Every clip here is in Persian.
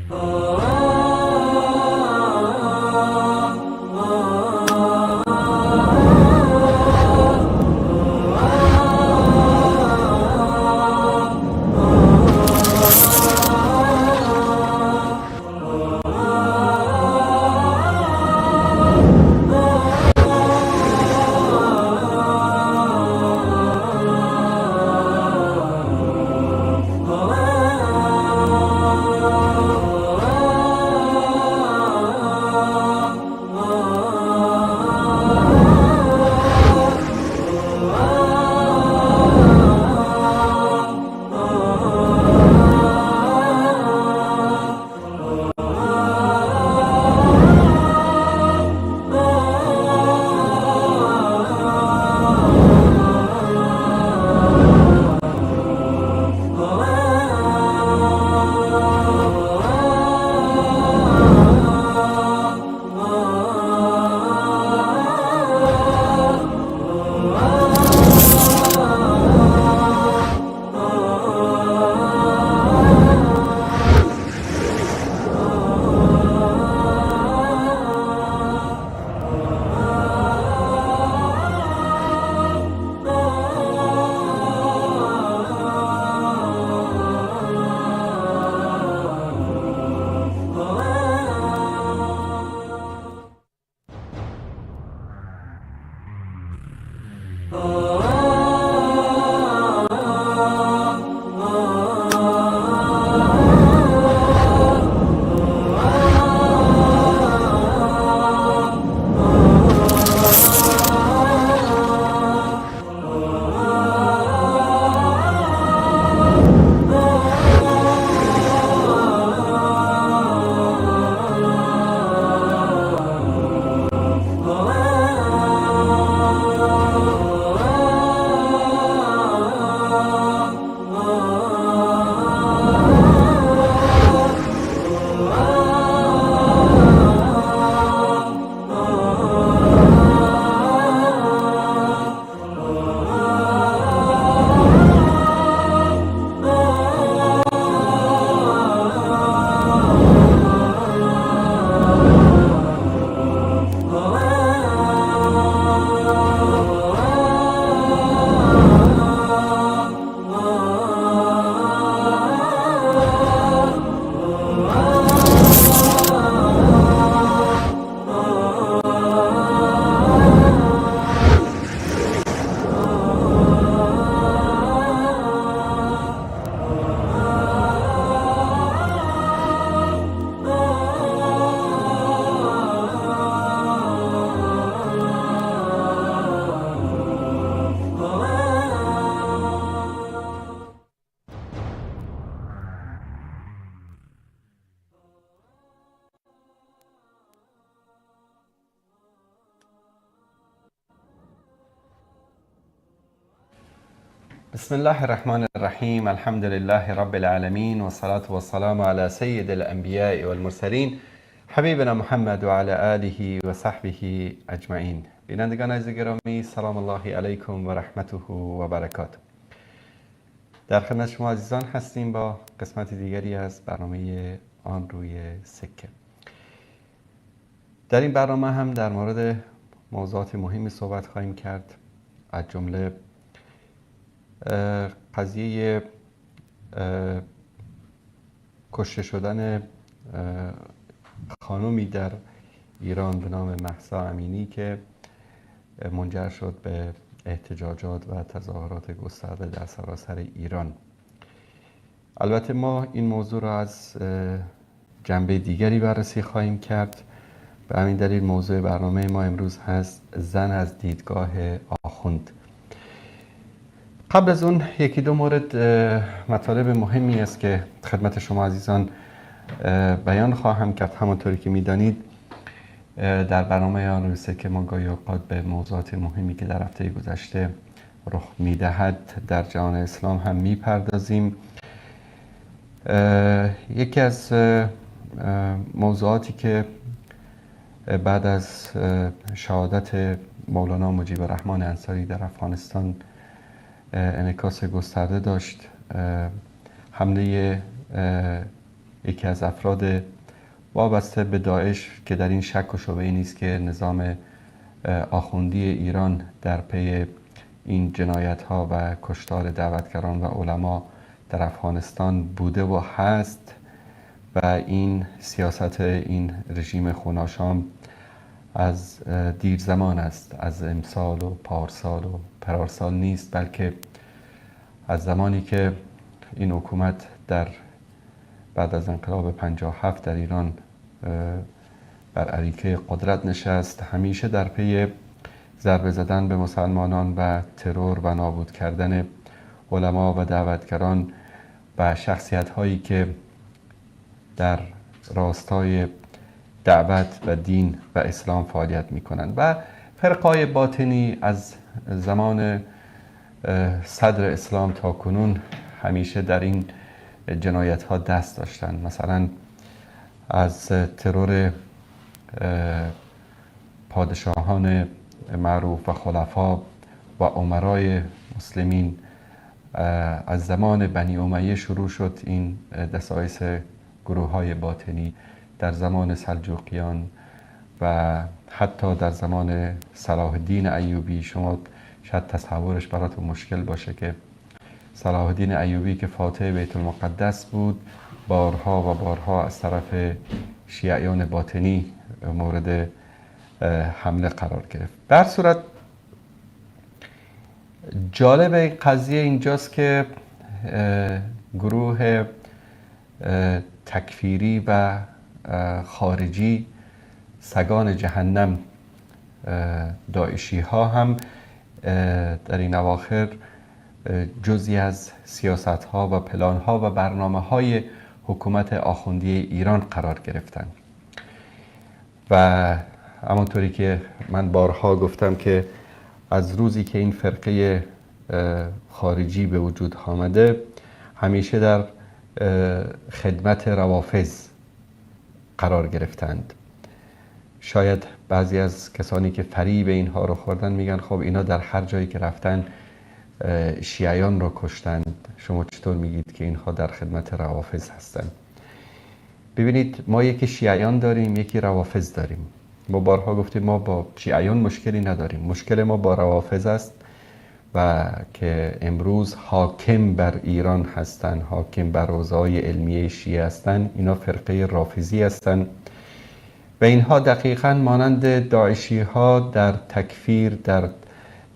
بسم الله الرحمن الرحیم. الحمد لله رب العالمین و الصلاة و السلام علی سید الانبیاء والمرسلین حبیبنا محمد و علی آله و صحبه اجمعین. بینندگان عزیز گرامی، سلام الله علیکم و رحمته و برکاته. در خدمت شما عزیزان هستیم با قسمت دیگری از برنامه آن روی سکه. در این برنامه هم در مورد موضوعات مهمی صحبت خواهیم کرد، از جمله قضیه کشته شدن خانومی در ایران به نام مهسا امینی که منجر شد به احتجاجات و تظاهرات گسترده در سراسر ایران. البته ما این موضوع را از جنبه دیگری بررسی خواهیم کرد. به همین دلیل موضوع برنامه ما امروز هست زن از دیدگاه آخوند. قبل از اون یکی دو مورد مطالب مهمی است که خدمت شما عزیزان بیان خواهم کرد. همونطوری که میدانید در برنامه آن روی سکه ما گاهی اوقات به موضوعات مهمی که در هفته گذشته رخ میدهد در جهان اسلام هم میپردازیم. یکی از موضوعاتی که بعد از شهادت مولانا مجیب الرحمن انصاری در افغانستان انعکاس گسترده داشت، حمله یکی از افراد وابسته به داعش که در این شک و شبهه‌ای نیست که نظام آخوندی ایران در پی این جنایت ها و کشتار دعوتگران و علما در افغانستان بوده و هست و این سیاست این رژیم خوناشام از دیر زمان است، از امسال و پارسال و پرارسال نیست، بلکه از زمانی که این حکومت در بعد از انقلاب 57 در ایران بر اریکه قدرت نشست، همیشه در پی ضربه زدن به مسلمانان و ترور و نابود کردن علما و دعوتگران و شخصیت هایی که در راستای دعوت و دین و اسلام فعالیت می کنند و فرقای باطنی از زمان صدر اسلام تا کنون همیشه در این جنایت ها دست داشتند. مثلا از ترور پادشاهان معروف و خلفا و امرای مسلمین از زمان بنی امیه شروع شد. این دسایس گروه های باطنی در زمان سلجوقیان و حتی در زمان صلاح الدین ایوبی، شما شاید تصورش براتون مشکل باشه که صلاح الدین ایوبی که فاتح بیت المقدس بود بارها و بارها از طرف شیعیان باطنی مورد حمله قرار گرفت. در صورت جالب این قضیه اینجاست که گروه تکفیری و خارجی سگان جهنم داعشی ها هم در این اواخر جزئی از سیاست ها و پلان ها و برنامه های حکومت آخوندی ایران قرار گرفتند و همونطوری که من بارها گفتم که از روزی که این فرقه خارجی به وجود آمده همیشه در خدمت روافض قرار گرفتند. شاید بعضی از کسانی که فریب اینها رو خوردن میگن خب اینا در هر جایی که رفتن شیعیان رو کشتند، شما چطور میگید که اینها در خدمت روافض هستند؟ ببینید، ما یکی شیعیان داریم، یکی روافض داریم. ما بارها گفتیم ما با شیعیان مشکلی نداریم، مشکل ما با روافض است و که امروز حاکم بر ایران هستند، حاکم بر حوزه‌های علمیه شیعه هستند. اینا فرقه رافضی هستند و اینها دقیقاً مانند داعشی ها در تکفیر،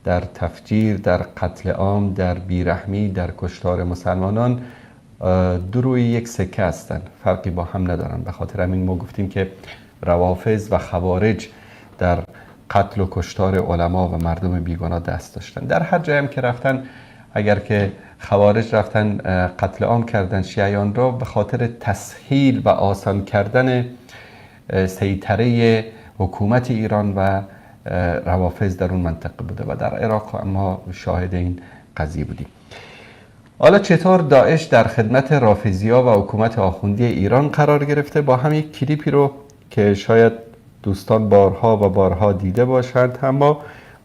در تفجیر، در قتل عام، در بیرحمی، در کشتار مسلمانان دو روی یک سکه هستند، فرقی با هم ندارن. به خاطر همین ما گفتیم که روافض و خوارج در قتل و کشتار علما و مردم بیگناه دست داشتن. در هر جایی هم که رفتن، اگر که خوارج رفتن قتل عام کردن شیعیان را، به خاطر تسهیل و آسان کردن سیطره حکومت ایران و روافض در اون منطقه بوده و در عراق ما شاهد این قضیه بودیم. حالا چطور داعش در خدمت رافضی‌ها و حکومت آخوندی ایران قرار گرفته؟ با هم یک کلیپی رو که شاید دوستان بارها و بارها دیده باشند، اما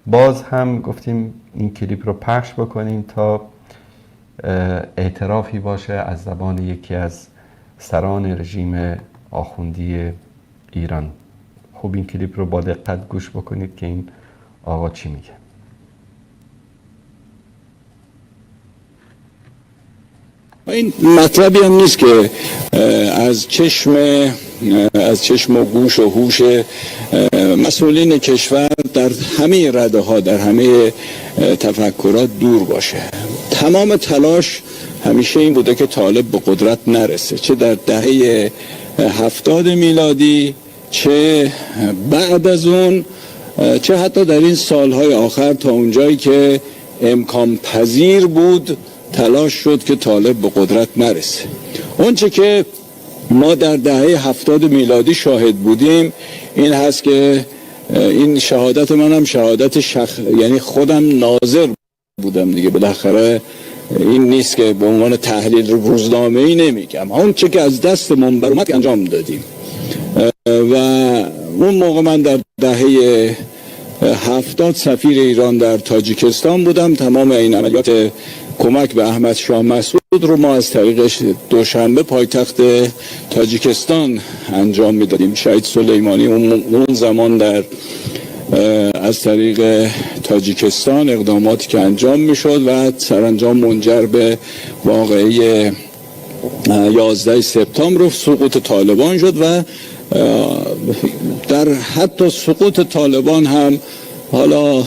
باز هم گفتیم این کلیپ رو پخش بکنیم تا اعترافی باشه از زبان یکی از سران رژیم آخوندی ایران. خوب این کلیپ رو با دقت گوش بکنید که این آقا چی میگه. این مطلبی هم نیست که از چشم و گوش و هوش مسئولین کشور در همه رده ها، در همه تفکرات دور باشه. تمام تلاش همیشه این بوده که طالب به قدرت نرسه، چه در دهه 70 میلادی، چه بعد از اون، چه حتی در این سالهای آخر تا اونجایی که امکان پذیر بود تلاش شد که طالب به قدرت نرسه. اون چه که ما در دهه 70 میلادی شاهد بودیم این هست که این شهادت من هم شهادت یعنی خودم ناظر بودم دیگه، بالاخره این نیست که به عنوان تحلیل روزنامه‌ای نمیگم، اون چه که از دست منبر اومد انجام دادیم. و اون موقع من در دهه 70 سفیر ایران در تاجیکستان بودم. تمام این عملیات کمک به احمد شاه مسعود رو ما از طریق دوشنبه پایتخت تاجیکستان انجام میدادیم. شهید سلیمانی اون زمان در از طریق تاجیکستان اقداماتی که انجام میشد و سرانجام منجر به واقعه 11 سپتامبر سقوط طالبان شد و در حتی سقوط طالبان هم حالا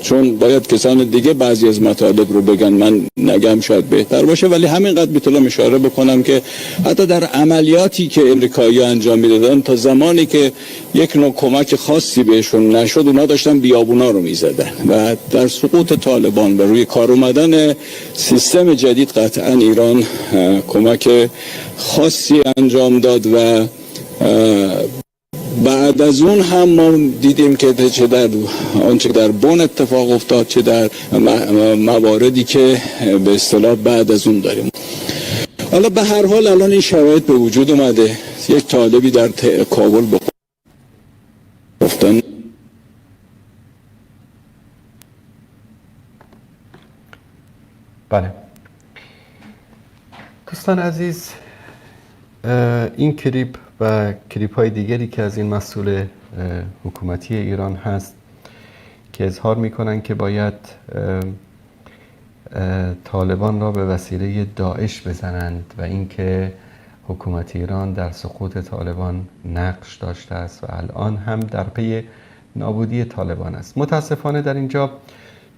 چون باید کسان دیگه بعضی از مطالب رو بگن، من نگم شاید بهتر باشه، ولی همینقدر میتونم اشاره بکنم که حتی در عملیاتی که امریکایی‌ها انجام میدادن تا زمانی که یک نوع کمک خاصی بهشون نشد اونا داشتن بیابونا رو میزدن و در سقوط طالبان و روی کار اومدن سیستم جدید قطعا ایران کمک خاصی انجام داد و بعد از اون هم ما دیدیم که چه در آنچه در بن اتفاق افتاد، چه در مواردی که به اصطلاح بعد از اون داریم. حالا به هر حال الان این شرایط به وجود اومده، یک طالبی در کابل گفتن. بله دوستان عزیز، این کلیپ و کلیپ های دیگری که از این مسئول حکومتی ایران هست که اظهار میکنن که باید طالبان را به وسیله داعش بزنند و اینکه حکومت ایران در سقوط طالبان نقش داشته است و الان هم در پی نابودی طالبان است. متاسفانه در اینجا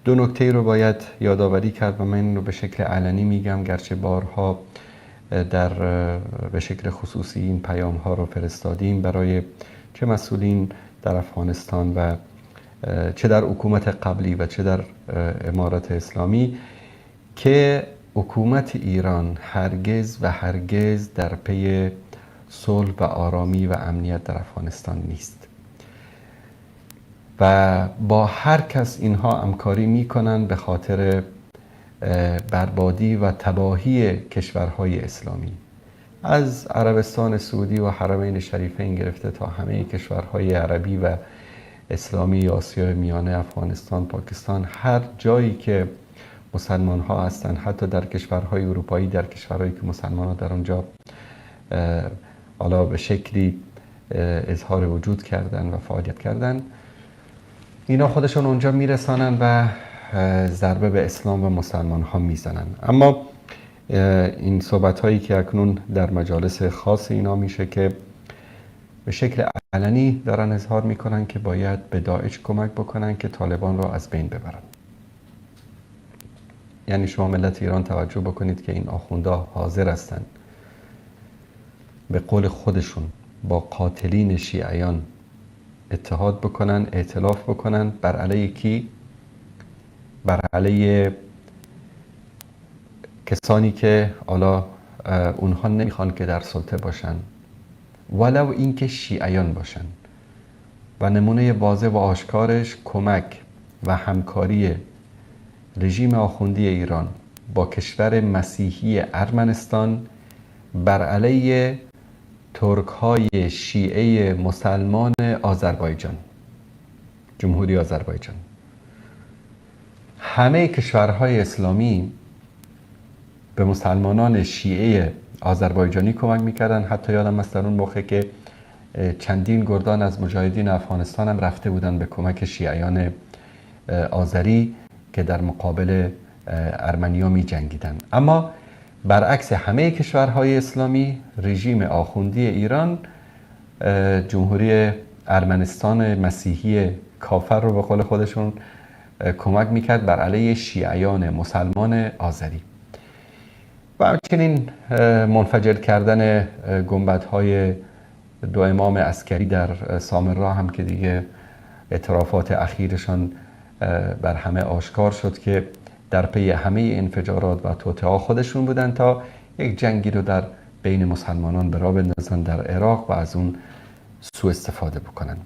دو نکته رو باید یادآوری کرد و من این رو به شکل علنی میگم، گرچه بارها به شکل خصوصی این پیام ها رو فرستادیم برای چه مسئولین در افغانستان و چه در حکومت قبلی و چه در امارات اسلامی که حکومت ایران هرگز و هرگز در پی صلح و آرامی و امنیت در افغانستان نیست و با هر کس اینها همکاری میکنن به خاطر بربادی و تباهی کشورهای اسلامی، از عربستان سعودی و حرمین شریفین گرفته تا همه کشورهای عربی و اسلامی آسیای میانه، افغانستان، پاکستان، هر جایی که مسلمان ها هستند، حتی در کشورهای اروپایی، در کشورهایی که مسلمان ها در اونجا حالا به شکلی اظهار وجود کردن و فعالیت کردن، اینا خودشون اونجا میرسانن و ضربه به اسلام و مسلمان ها میزنن. اما این صحبت هایی که اکنون در مجالس خاص اینا میشه که به شکل علنی دارن اظهار میکنن که باید به داعش کمک بکنن که طالبان را از بین ببرن. یعنی شما ملت ایران توجه بکنید که این آخوندها حاضر هستن به قول خودشون با قاتلین شیعیان اتحاد بکنن، ائتلاف بکنن. بر علیه کی؟ بر علیه کسانی که حالا اونها نمیخوان که در سلطه باشن، ولو اینکه شیعیان باشن. و نمونه واضح و آشکارش کمک و همکاری رژیم آخوندی ایران با کشور مسیحی ارمنستان بر علیه ترک‌های شیعه مسلمان آذربایجان، جمهوری آذربایجان. همه کشورهای اسلامی به مسلمانان شیعه آذربایجانی کمک میکردن. حتی یادم است در اون موقع که چندین گردان از مجاهدین افغانستان هم رفته بودن به کمک شیعیان آذری که در مقابل ارمنیا می جنگیدن. اما برعکس همه کشورهای اسلامی، رژیم آخوندی ایران جمهوری ارمنستان مسیحی کافر رو به قول خودشون کمک میکرد بر علیه شیعیان مسلمان آذری. و همچنین منفجر کردن گنبدهای دو امام عسکری در سامرا هم که دیگه اعترافات اخیرشان بر همه آشکار شد که در پی همه انفجارات و توطئه‌ها خودشون بودن تا یک جنگی رو در بین مسلمانان به راه بندازن در عراق و از اون سوء استفاده بکنن.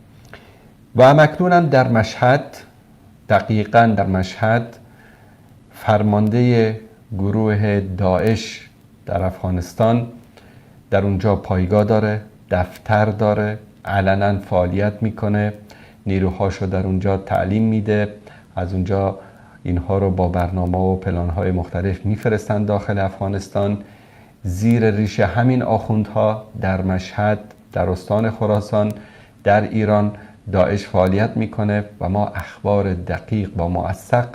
و همکنون در مشهد، دقیقاً در مشهد، فرمانده گروه داعش در افغانستان در اونجا پایگاه داره، دفتر داره، علنا فعالیت میکنه، نیروهاشو در اونجا تعلیم میده، از اونجا اینها رو با برنامه و پلان‌های مختلف میفرستند داخل افغانستان. زیر ریشه همین آخوندها در مشهد، در استان خراسان، در ایران داعش فعالیت میکنه و ما اخبار دقیق و موثق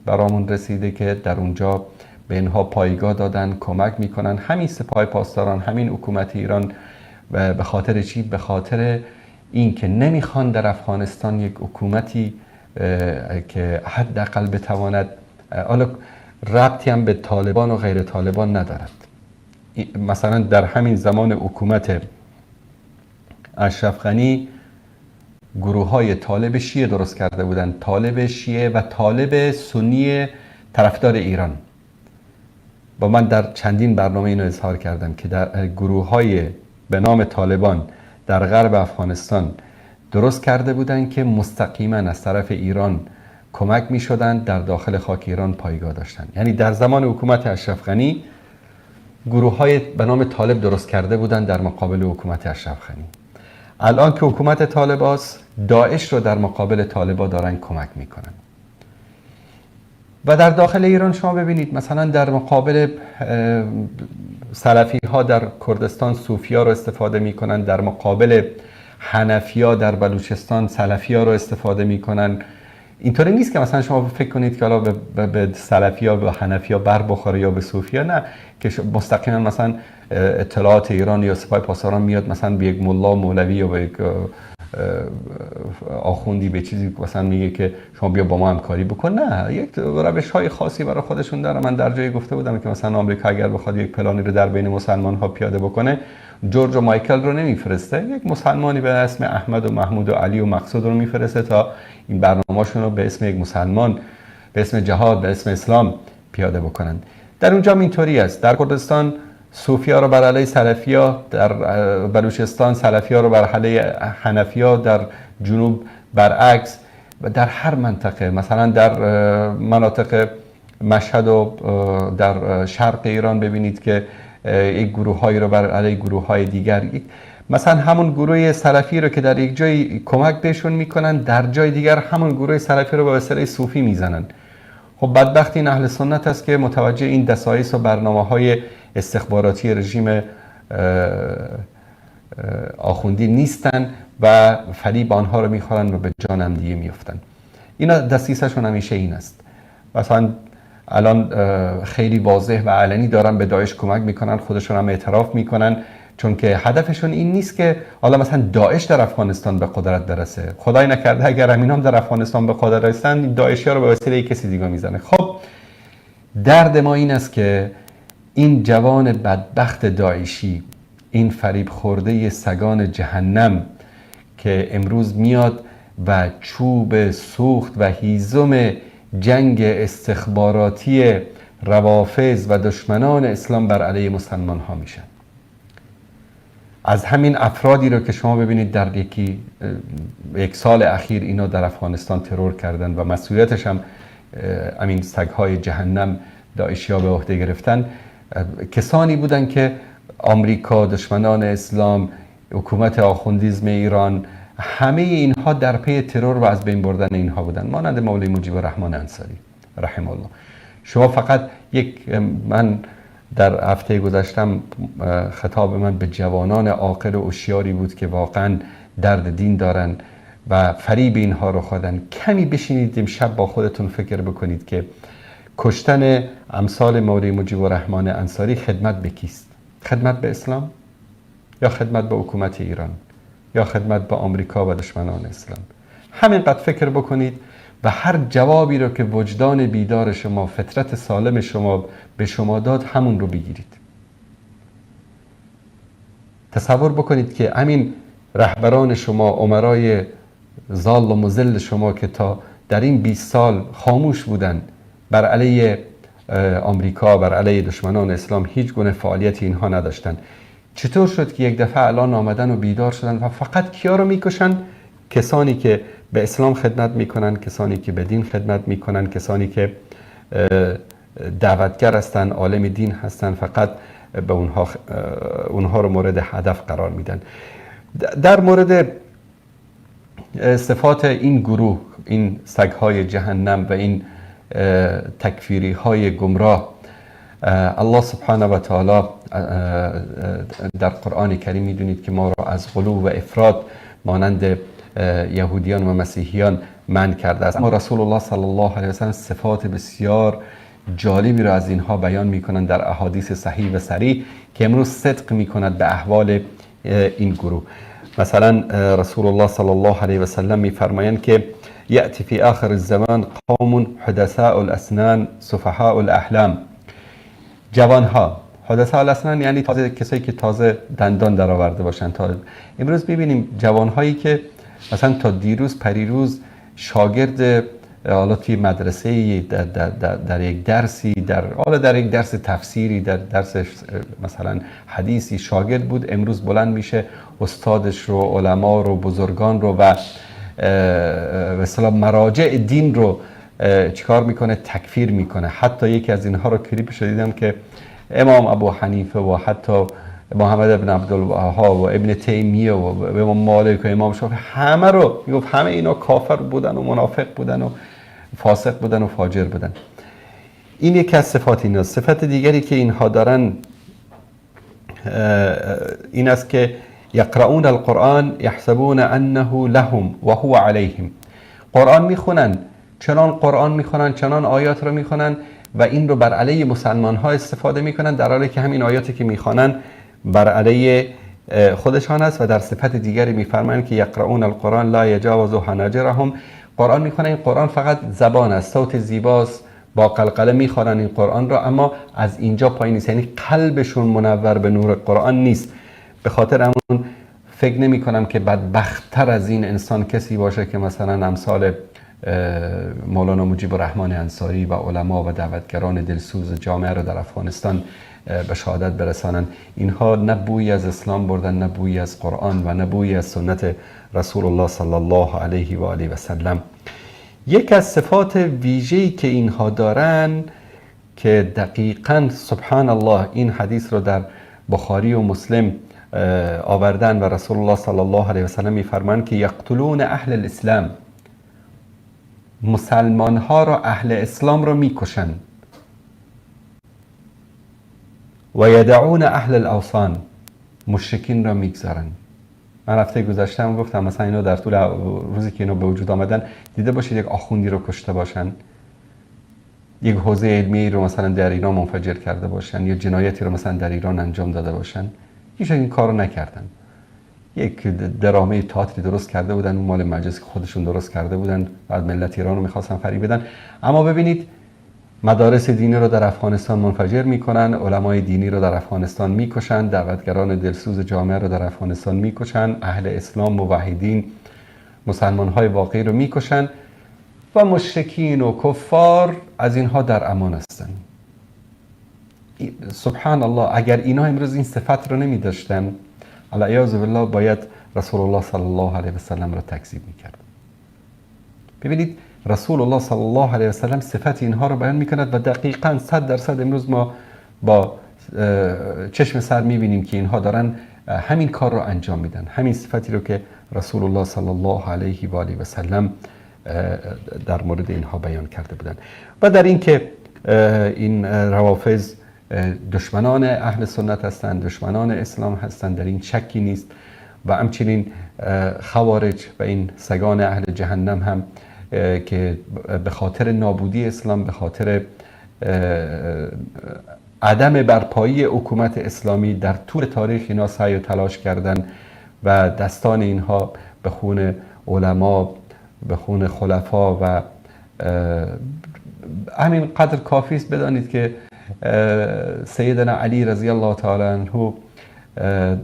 برامون رسیده که در اونجا به اینها پایگاه دادن، کمک میکنن. همین سپاه پاسداران، همین حکومت ایران و به خاطر چی؟ به خاطر این که نمیخوان در افغانستان یک حکومتی که حداقل بتواند، حالا ربطی هم به طالبان و غیر طالبان ندارد. مثلا در همین زمان حکومت اشرف غنی گروه های طالب شیعه درست کرده بودند، طالب شیعه و طالب سنی طرفدار ایران. با من در چندین برنامه اینو اظهار کردم که در گروه های به نام طالبان در غرب افغانستان درست کرده بودند که مستقیما از طرف ایران کمک می شدند، در داخل خاک ایران پایگاه داشتند. یعنی در زمان حکومت اشرف غنی گروه های به نام طالب درست کرده بودند در مقابل حکومت اشرف غنی. الان که حکومت طالباست، داعش رو در مقابل طالبا دارن کمک میکنن. و در داخل ایران شما ببینید مثلا در مقابل سلفی ها در کردستان صوفی ها رو استفاده میکنن، در مقابل حنفی ها در بلوچستان سلفی ها رو استفاده میکنن. اینطوری نیست که مثلا شما فکر کنید که حالا به سلفی ها و حنفی ها بر بخوره یا به صوفی ها، نه، که مستقیما مثلا اطلاعات ایران یا سپاه پاسداران میاد مثلا به یک ملا مولوی یا به یک آخوندی به چیزی مثلا میگه که شما بیا با ما همکاری بکن. نه، یک روش های خاصی برای خودشون داره. من در جایی گفته بودم که مثلا آمریکا اگر بخواد یک پلانی رو در بین مسلمان ها پیاده بکنه، جورج و مایکل رو نمیفرسته، یک مسلمانی به اسم احمد و محمود و علی و مقصود رو میفرسته تا این برنامه‌شون رو به اسم یک مسلمان، به اسم جهاد، به اسم اسلام پیاده بکنن. در اونجا اینطوری است. در کردستان صوفیا رو بر علیه سلفیا، در بلوچستان سلفیا رو بر علیه حنفیا، در جنوب برعکس، و در هر منطقه، مثلا در مناطق مشهد و در شرق ایران ببینید که یک گروه هایی رو بر علیه گروه های دیگر، مثلا همون گروه سلفی رو که در یک جای کمک بهشون میکنن، در جای دیگر همون گروه سلفی رو به وسیله صوفی میزنن. خب بدبختی این اهل سنت است که متوجه این دسایس و برنامه‌های استخباراتی رژیم آخوندی نیستن و فریب آنها رو میخورن و به جان هم دیگه میفتن. اینا دسیسشون همیشه این است. مثلا الان خیلی واضح و علنی دارن به داعش کمک میکنن، خودشون هم اعتراف میکنن، چون که هدفشون این نیست که حالا مثلا داعش در افغانستان به قدرت برسه. خدای نکرده اگر همین هم در افغانستان به قدرت رسیدن، داعشی ها رو به وسیله کسی دیگه میزنه. خب درد ما این است که این جوان بدبخت داعشی، این فریب خورده سگان جهنم که امروز میاد و چوب سوخت و هیزم جنگ استخباراتی روافض و دشمنان اسلام بر علیه مسلمان ها میشن. از همین افرادی رو که شما ببینید در یک سال اخیر اینا در افغانستان ترور کردن و مسئولیتش هم همین سگهای جهنم داعشی ها به عهده گرفتن، کسانی بودن که آمریکا، دشمنان اسلام، حکومت آخوندیزم ایران، همه اینها در پی ترور و از بین بردن اینها بودن، مانند مولوی مجیب الرحمن انصاری رحمه الله. شما فقط من در هفته گذشتم خطاب من به جوانان عاقل و هوشیاری بود که واقعا درد دین دارن و فریب اینها رو خوردن. کمی بشینید امشب با خودتون فکر بکنید که کشتن امثال مولوی مجیب الرحمن انصاری خدمت به کیست؟ خدمت به اسلام یا خدمت به حکومت ایران یا خدمت به آمریکا و دشمنان اسلام؟ همینقدر فکر بکنید و هر جوابی رو که وجدان بیدار شما، فطرت سالم شما به شما داد، همون رو بگیرید. تصور بکنید که همین رهبران شما، امرای ضال و مضل شما که تا در این 20 سال خاموش بودن بر علیه آمریکا، بر علیه دشمنان اسلام، هیچ گونه فعالیتی اینها نداشتن، چطور شد که یک دفعه الان آمدن و بیدار شدن و فقط کیا رو میکشن؟ کسانی که به اسلام خدمت میکنن، کسانی که به دین خدمت میکنن، کسانی که دعوتگر هستن، عالم دین هستن، فقط به اونها رو مورد هدف قرار میدن. در مورد صفات این گروه، این سگهای جهنم و این تکفیری های گمراه. الله سبحانه و تعالی در قرآن کریم میدونید که ما را از غلو و افراط مانند یهودیان و مسیحیان منع کرده است. اما رسول الله صلی الله علیه و سلم صفات بسیار جالبی را از اینها بیان میکنند در احادیث صحیح و صریح که امروز صدق میکند به احوال این گروه. مثلا رسول الله صلی الله علیه و سلم میفرمایند که یأتی فی آخر الزمان قوم حدثاء الاسنان صفحاء الاحلام. جوانها، حدثاء الاسنان یعنی تازه کسایی که تازه دندان درآورده باشن. امروز ببینیم جوانهایی که مثلا تا دیروز پریروز شاگرد حالا توی مدرسه در یک درسی در یک درس تفسیری، در درس مثلا حدیثی شاگرد بود، امروز بلند میشه استادش رو، علما رو، بزرگان رو و مثلا مراجع دین رو چیکار میکنه؟ تکفیر میکنه. حتی یکی از اینها رو کلیپش دیدم که امام ابو حنیفه و حتی محمد ابن عبدالوهاب و ابن تیمیه و امام مالک و امام شافعی همه رو میگفت همه اینا کافر بودن و منافق بودن و فاسق بودن و فاجر بودن. این یکی از صفات اینا. صفت دیگری که اینها دارن این است که یقرؤون القرآن یحسبون انه لهم و هو علیهم. قرآن میخونن، چنان قرآن میخونن، چنان آیات رو میخونن و این رو بر علیه مسلمان ها استفاده میکنن، در حالی که همین آیاتی که میخوانن بر علیه خودشان است. و در صفت دیگری میفرمایند که یقرؤون القرآن لا یجاوز حناجرهم. قرآن میخونن، این قرآن فقط زبان است، صوت زیباست، با قلقله میخوانن این قرآن را، اما از اینجا پایین نیست، یعنی قلبشون منور به نور قرآن نیست. به خاطر همون فکر نمی کنم که بدبخت‌تر از این انسان کسی باشه که مثلا امثال مولانا مجیب الرحمن انصاری و علما و دعوتگران دلسوز جامعه را در افغانستان به شهادت برسانند. اینها نه بویی از اسلام بردن، نه بویی از قرآن و نه بویی از سنت رسول الله صلی الله علیه و آله و سلم. یک از صفات ویژه‌ای که اینها دارن که دقیقاً سبحان الله این حدیث رو در بخاری و مسلم آوردن و رسول الله صلی الله علیه و سلم می‌فرمایند که یقتلون اهل الاسلام. مسلمان ها را، اهل اسلام را میکشن. و یدعون اهل الاوثان. مشرکین را میگذارن. من هفته گذشته گفتم مثلا اینا در طول روزی که اینا به وجود آمدن دیده باشید یک آخوندی رو کشته باشن، یک حوزه علمی رو مثلا در ایران منفجر کرده باشن، یا جنایتی رو مثلا در ایران انجام داده باشن. هیچ این کارو نکردن. یک درامه تئاتری درست کرده بودن، اون مال مجلس خودشون درست کرده بودن، بعد ملت ایران رو میخواستن فریب بدن. اما ببینید مدارس دینی رو در افغانستان منفجر میکنن، علمای دینی رو در افغانستان میکشن، دعوتگران دلسوز جامعه رو در افغانستان میکشن، اهل اسلام، موحدین، مسلمان های واقعی رو میکشن و مشرکین و کفار از اینها در امان هستن. سبحان الله، اگر اینا امروز این صفت رو نمی داشتن، علیاذ بالله باید رسول الله صلی الله علیه و سلم را تکذیب میکرد. ببینید رسول الله صلی الله علیه و سلم صفت اینها رو بیان میکند و دقیقاً 100% امروز ما با چشم سر میبینیم که اینها دارن همین کار رو انجام میدن، همین صفتی رو که رسول الله صلی الله علیه و آله و سلم در مورد اینها بیان کرده بودند. و در این که این روافض دشمنان اهل سنت هستند، دشمنان اسلام هستند، در این شکی نیست. و همچنین خوارج و این سگان اهل جهنم هم که به خاطر نابودی اسلام، به خاطر عدم برپایی حکومت اسلامی در طول تاریخ اینا سعی و تلاش کردن و دستان اینها به خون علما، به خون خلفا و همین قدر کافی است بدانید که سیدنا علی رضی الله تعالی عنه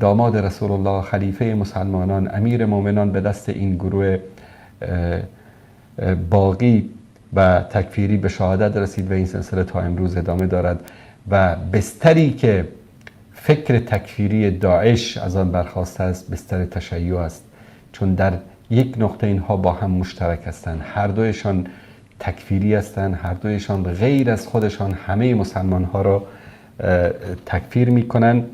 داماد رسول الله، خلیفه مسلمانان، امیر مومنان، به دست این گروه باغی و تکفیری به شهادت رسید و این سلسله تا امروز ادامه دارد و بستری که فکر تکفیری داعش از آن برخاسته است بستر تشیع است، چون در یک نقطه اینها با هم مشترک هستند. هر دویشان تکفیری هستند، هر دویشان غیر از خودشان همه مسلمان ها را تکفیر میکنند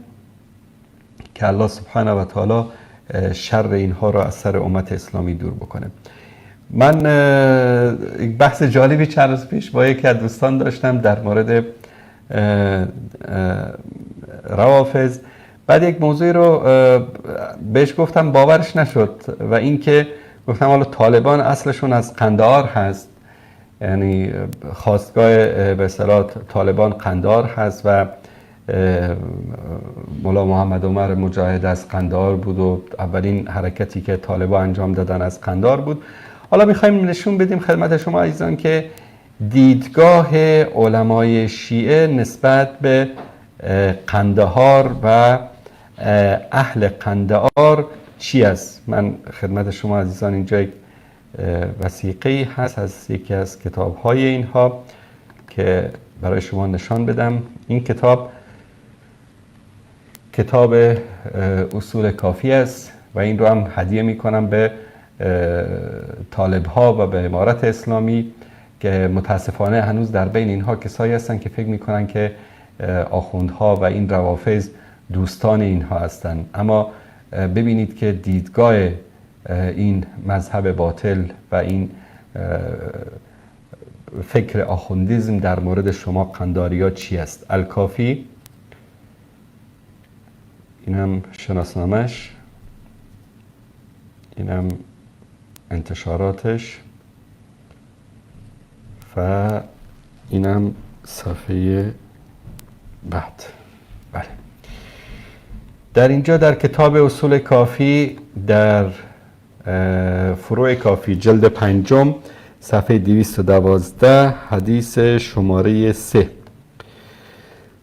که الله سبحانه و تعالی شر اینها را از سر امت اسلامی دور بکنه. من یک بحث جالبی چند روز پیش با یکی از دوستان داشتم در مورد روافض. بعد یک موضوعی رو بهش گفتم باورش نشد و اینکه گفتم حالا طالبان اصلشون از قندهار هست، یعنی خاستگاه به اصطلاح طالبان قندهار هست و مولا محمد عمر مجاهد از قندهار بود و اولین حرکتی که طالبان انجام دادن از قندهار بود. حالا میخوایم نشون بدیم خدمت شما عزیزان که دیدگاه علمای شیعه نسبت به قندهار و اهل قندهار چی است. من خدمت شما عزیزان اینجا یک وثیقه‌ای هست از یکی از کتاب‌های اینها که برای شما نشان بدم. این کتاب اصول کافی است و این رو هم هدیه میکنم به طالب‌ها و به امارت اسلامی که متاسفانه هنوز در بین اینها کسایی هستن که فکر میکنن که آخوندها و این روافض دوستان اینها هستن. اما ببینید که دیدگاه این مذهب باطل و این فکر آخوندیزم در مورد شما قنداریا چی است. الکافی، اینم شناسنامش، اینم انتشاراتش و اینم صفحه بعد. بله، در اینجا در کتاب اصول کافی در فروع کافی جلد 5 صفحه 212 حدیث شماره 3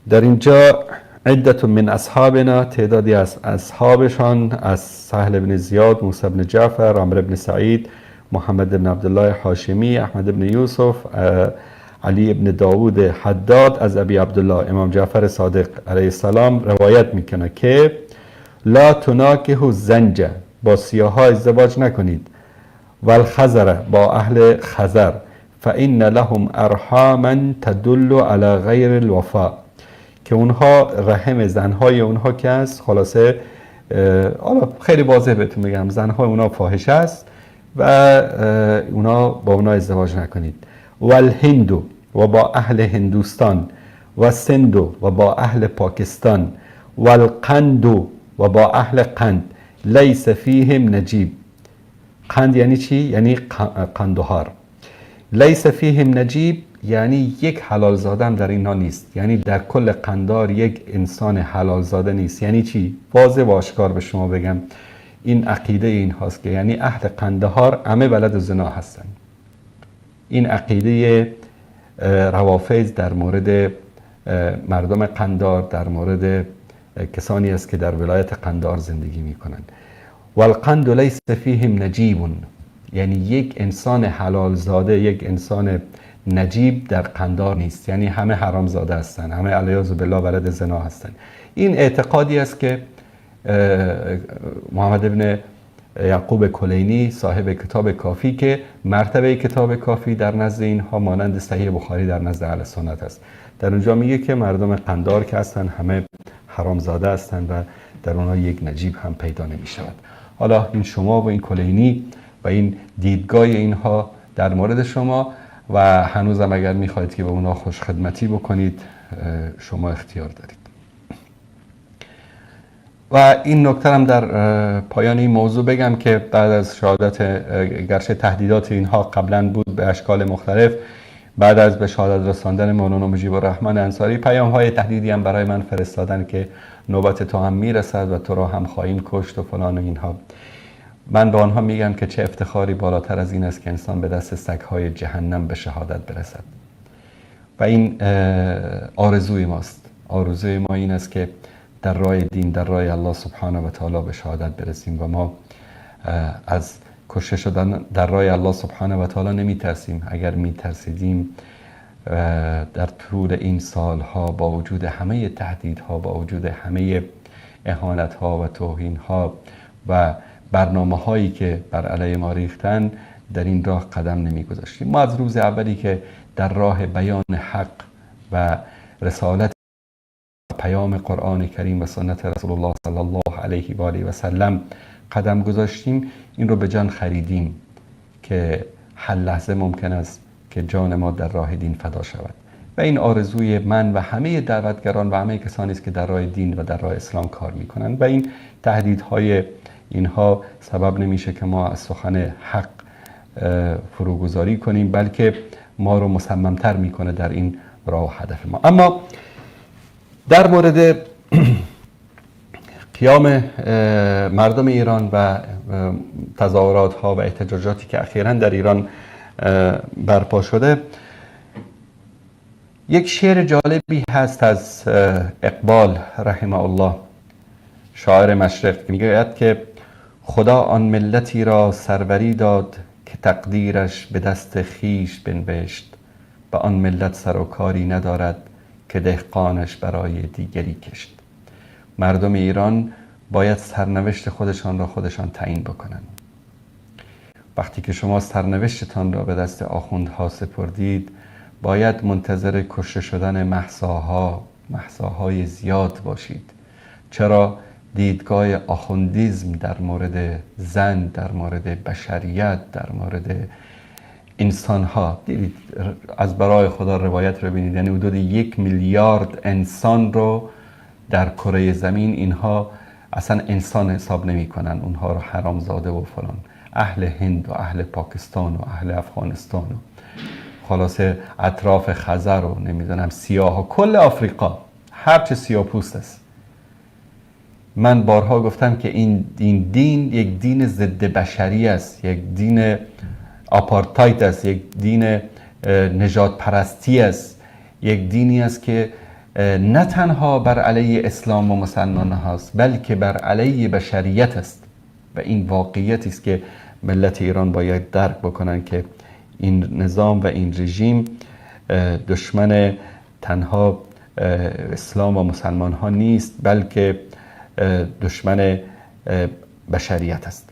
در اینجا عدت من اصحابنا، تعدادی از اصحابشان از سهل بن زیاد، موسی بن جعفر، عمرو بن سعید، محمد بن عبدالله حاشمی، احمد بن یوسف، علی بن داود حداد از ابی عبدالله امام جعفر صادق علیه السلام روایت میکنه که لا تناکه الزنجه، با سیاها ازدواج نکنید، والخزر، با اهل خزر، فإن لهم ارحاما تدل على غیر الوفا، که اونها رحم زنهای اونها که است، خلاصه خیلی واضح بهتون میگم زنهای اونها فاحشه است و اونا با اونا ازدواج نکنید. والهندو، و با اهل هندوستان، و سندو، و با اهل پاکستان، والقندو، و با اهل قند، لیس فیهم نجیب. قند یعنی چی؟ یعنی قندهار. لیس فیهم نجیب یعنی یک حلال زاده هم در اینها نیست، یعنی در کل قندار یک انسان حلال زاده نیست. یعنی چی؟ واضح و آشکار به شما بگم، این عقیده این هاست که یعنی اهل قندهار همه بلد زنا هستن. این عقیده روافض در مورد مردم قندار، در مورد کسانی است که در ولایت قندار زندگی میکنن. والقند لیس فیهم نجیب، یعنی یک انسان حلال زاده، یک انسان نجیب در قندار نیست، یعنی همه حرام زاده هستن، همه علیاذ بالله ولد زنا هستن. این اعتقادی است که محمد ابن یعقوب کلینی صاحب کتاب کافی، که مرتبه کتاب کافی در نزد اینها مانند صحیح بخاری در نزد اهل سنت است، در اونجا میگه که مردم قندار که هستن همه حرام زاده هستن و در اونها یک نجیب هم پیدا نمی شود. حالا این شما و این کلینی و این دیدگاه اینها در مورد شما و هنوزم اگر میخواهید که به اونا خوش خدمتی بکنید شما اختیار دارید. و این نکته هم در پایان این موضوع بگم که بعد از شهادت، گرچه تهدیدات اینها قبلا بود به اشکال مختلف، بعد از به شهادت رساندن مولانا مجیب الرحمن انصاری پیام های تهدیدی هم برای من فرستادن که نوبت تو هم میرسد و تو را هم خواهیم کشت و فلان و اینها. من به آنها میگم که چه افتخاری بالاتر از این است که انسان به دست سگ‌های جهنم به شهادت برسد. و این آرزوی ماست. آرزوی ما این است که در راه دین، در راه الله سبحانه و تعالی به شهادت برسیم و ما از کشته شدن در راه الله سبحانه و تعالی نمی ترسیم. اگر می ترسیدیم در طول این سالها با وجود همه تهدیدها، با وجود همه اهانتها و توهینها و برنامه هایی که بر علیه ما ریختن در این راه قدم نمی گذاشتیم. ما از روز اولی که در راه بیان حق و رسالت پیام قرآن کریم و سنت رسول الله صلی الله علیه و آله و سلم قدم گذاشتیم، این رو به جان خریدیم که هر لحظه ممکن است که جان ما در راه دین فدا شود و این آرزوی من و همه دعوتگران و همه کسانی است که در راه دین و در راه اسلام کار میکنند و این تهدیدهای اینها سبب نمیشه که ما از سخن حق فروگذاری کنیم، بلکه ما رو مصممتر میکنه در این راه و هدف ما. اما در مورد قیام مردم ایران و تظاهرات ها و احتجاجاتی که اخیراً در ایران برپا شده، یک شعر جالبی هست از اقبال رحمه الله، شاعر مشرق، که میگوید که خدا آن ملتی را سروری داد که تقدیرش به دست خیش بنوشت، و آن ملت سر و کاری ندارد که دهقانش برای دیگری کشت. مردم ایران باید سرنوشت خودشان را خودشان تعیین بکنند. وقتی که شما سرنوشتتان را به دست آخوندها سپردید، باید منتظر کشته شدن مهساهای زیاد باشید. چرا؟ دیدگاه آخوندیزم در مورد زن، در مورد بشریت، در مورد انسانها، دیدید از برای خدا روایت رو ببینید، یعنی حدود 1 میلیارد انسان رو در کره زمین اینها اصلا انسان حساب نمی کنن، اونها رو حرامزاده و فلان، اهل هند و اهل پاکستان و اهل افغانستان و خلاصه اطراف خزر و نمیدونم سیاه و کل آفریقا، هرچه سیاه پوست است. من بارها گفتم که این دین یک دین ضد بشری است، یک دین آپارتاید است، یک دین نژاد پرستی است، یک دینی است که نه تنها بر علیه اسلام و مسلمان هاست، بلکه بر علیه بشریت است. و این واقعیتی است که ملت ایران باید درک بکنن که این نظام و این رژیم دشمن تنها اسلام و مسلمان ها نیست، بلکه دشمن بشریت است.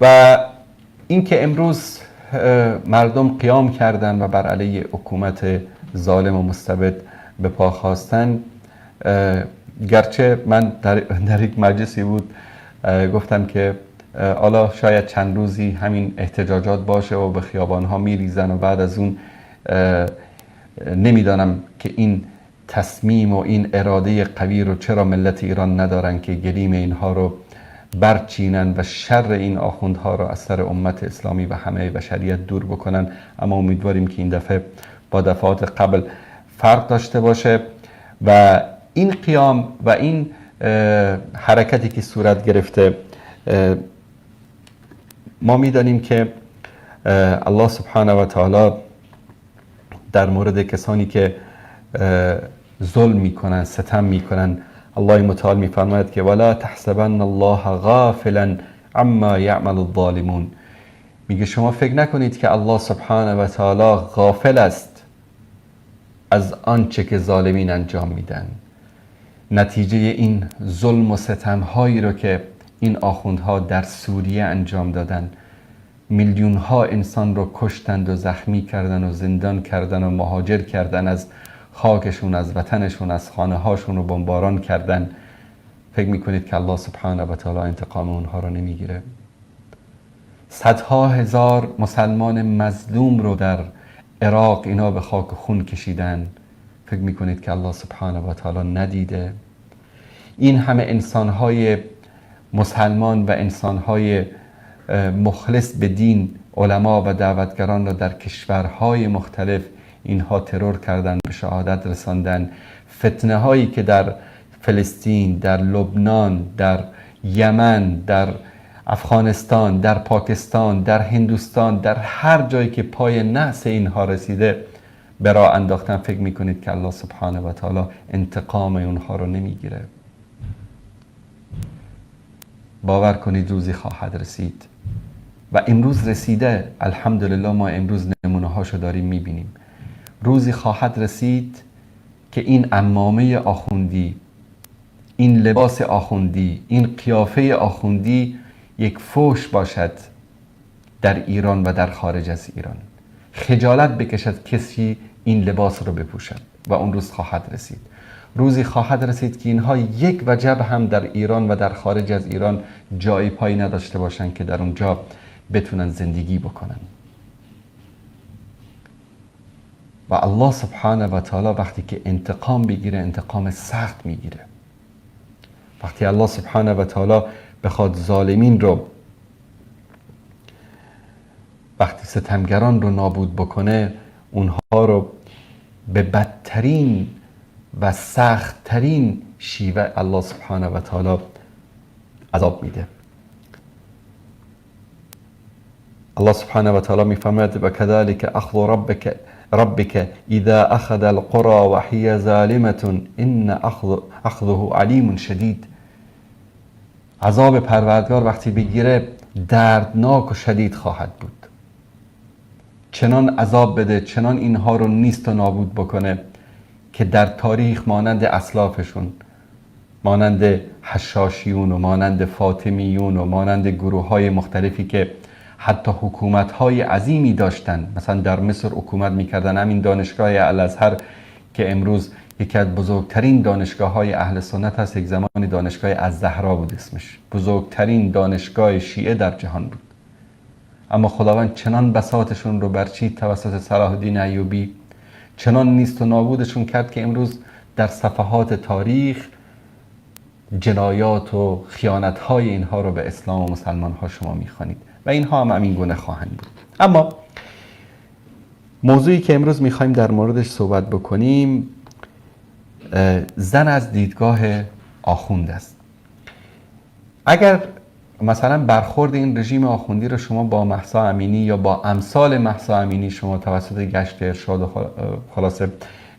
و اینکه امروز مردم قیام کردن و بر علیه حکومت ظالم و مستبد به پا خواستن، گرچه من در یک مجلسی بود گفتم که حالا شاید چند روزی همین احتجاجات باشه و به خیابانها میریزن و بعد از اون نمیدانم که این تصمیم و این اراده قوی رو چرا ملت ایران ندارن که گلیم اینها رو برچینن و شر این آخوندها رو از سر امت اسلامی و همه بشریت دور بکنن. اما امیدواریم که این دفعه با دفعات قبل فرق داشته باشه و این قیام و این حرکتی که صورت گرفته، ما میدانیم که الله سبحانه و تعالی در مورد کسانی که ظلم میکنن، ستم میکنن، الله متعال میفرماید که ولا تحسبن الله غافلا عما یعمل الظالمون. میگه شما فکر نکنید که الله سبحانه و تعالی غافل است از آنچه که ظالمین انجام میدن. نتیجه این ظلم و ستم هایی رو که این آخوندها در سوریه انجام دادن، میلیون ها انسان رو کشتند و زخمی کردن و زندان کردن و مهاجر کردن از خاکشون، از وطنشون، از خانه هاشون رو بمباران کردن، فکر میکنید که الله سبحانه و تعالی انتقام اونها رو نمیگیره؟ صدها هزار مسلمان مظلوم رو در عراق اینا به خاک خون کشیدن، فکر میکنید که الله سبحانه و تعالی ندیده؟ این همه انسانهای مسلمان و انسانهای مخلص به دین، علما و دعوتگران را در کشورهای مختلف اینها ترور کردن، به شهادت رساندن. فتنه هایی که در فلسطین، در لبنان، در یمن، در افغانستان، در پاکستان، در هندوستان، در هر جایی که پای نحس اینها رسیده به راه انداختن، فکر میکنید که الله سبحانه و تعالی انتقام اونها رو نمیگیره؟ باور کنید روزی خواهد رسید و امروز رسیده. الحمدلله ما امروز نمونه هاشو داریم میبینیم. روزی خواهد رسید که این عمامه آخوندی، این لباس آخوندی، این قیافه آخوندی یک فوش باشد در ایران و در خارج از ایران. خجالت بکشد کسی این لباس رو بپوشد و اون روز خواهد رسید. روزی خواهد رسید که اینها یک وجب هم در ایران و در خارج از ایران جای پای نداشته باشند که در اونجا بتونن زندگی بکنن. و الله سبحانه و تعالی وقتی که انتقام بگیره انتقام سخت میگیره. وقتی الله سبحانه و تعالی بخواد ظالمین رو، وقتی ستمگران رو نابود بکنه، اونها رو به بدترین و سختترین شیوه الله سبحانه و تعالی عذاب میده. الله سبحانه و تعالی میفرماید و كذلك اخذ ربك اذا اخذ القرى وهي ظالمة ان اخذه علیم شدید. عذاب پروردگار وقتی بگیره دردناک و شدید خواهد بود. چنان عذاب بده، چنان اینها رو نیست و نابود بکنه که در تاریخ مانند اسلافشون، مانند حشاشیون و مانند فاطمیون و مانند گروه های مختلفی که حتی حکومت های عظیمی داشتن، مثلا در مصر حکومت میکردن، همین دانشگاه الازهر که امروز یکی از بزرگترین دانشگاه های اهل سنت هست، یک زمانی دانشگاه الزهرا بود اسمش، بزرگترین دانشگاه شیعه در جهان بود. اما خداوند چنان بساطشون رو برچید توسط صلاح الدین ایوبی، چنان نیست و نابودشون کرد که امروز در صفحات تاریخ جنایات و خیانت‌های اینها رو به اسلام و مسلمان‌ها شما می‌خوانید و اینها هم همین گونه خواهند بود. اما موضوعی که امروز می‌خوایم در موردش صحبت بکنیم، زن از دیدگاه آخوند است. اگر مثلا برخورد این رژیم آخوندی رو شما با مهسا امینی یا با امثال مهسا امینی شما توسط گشت ارشاد و خلاصه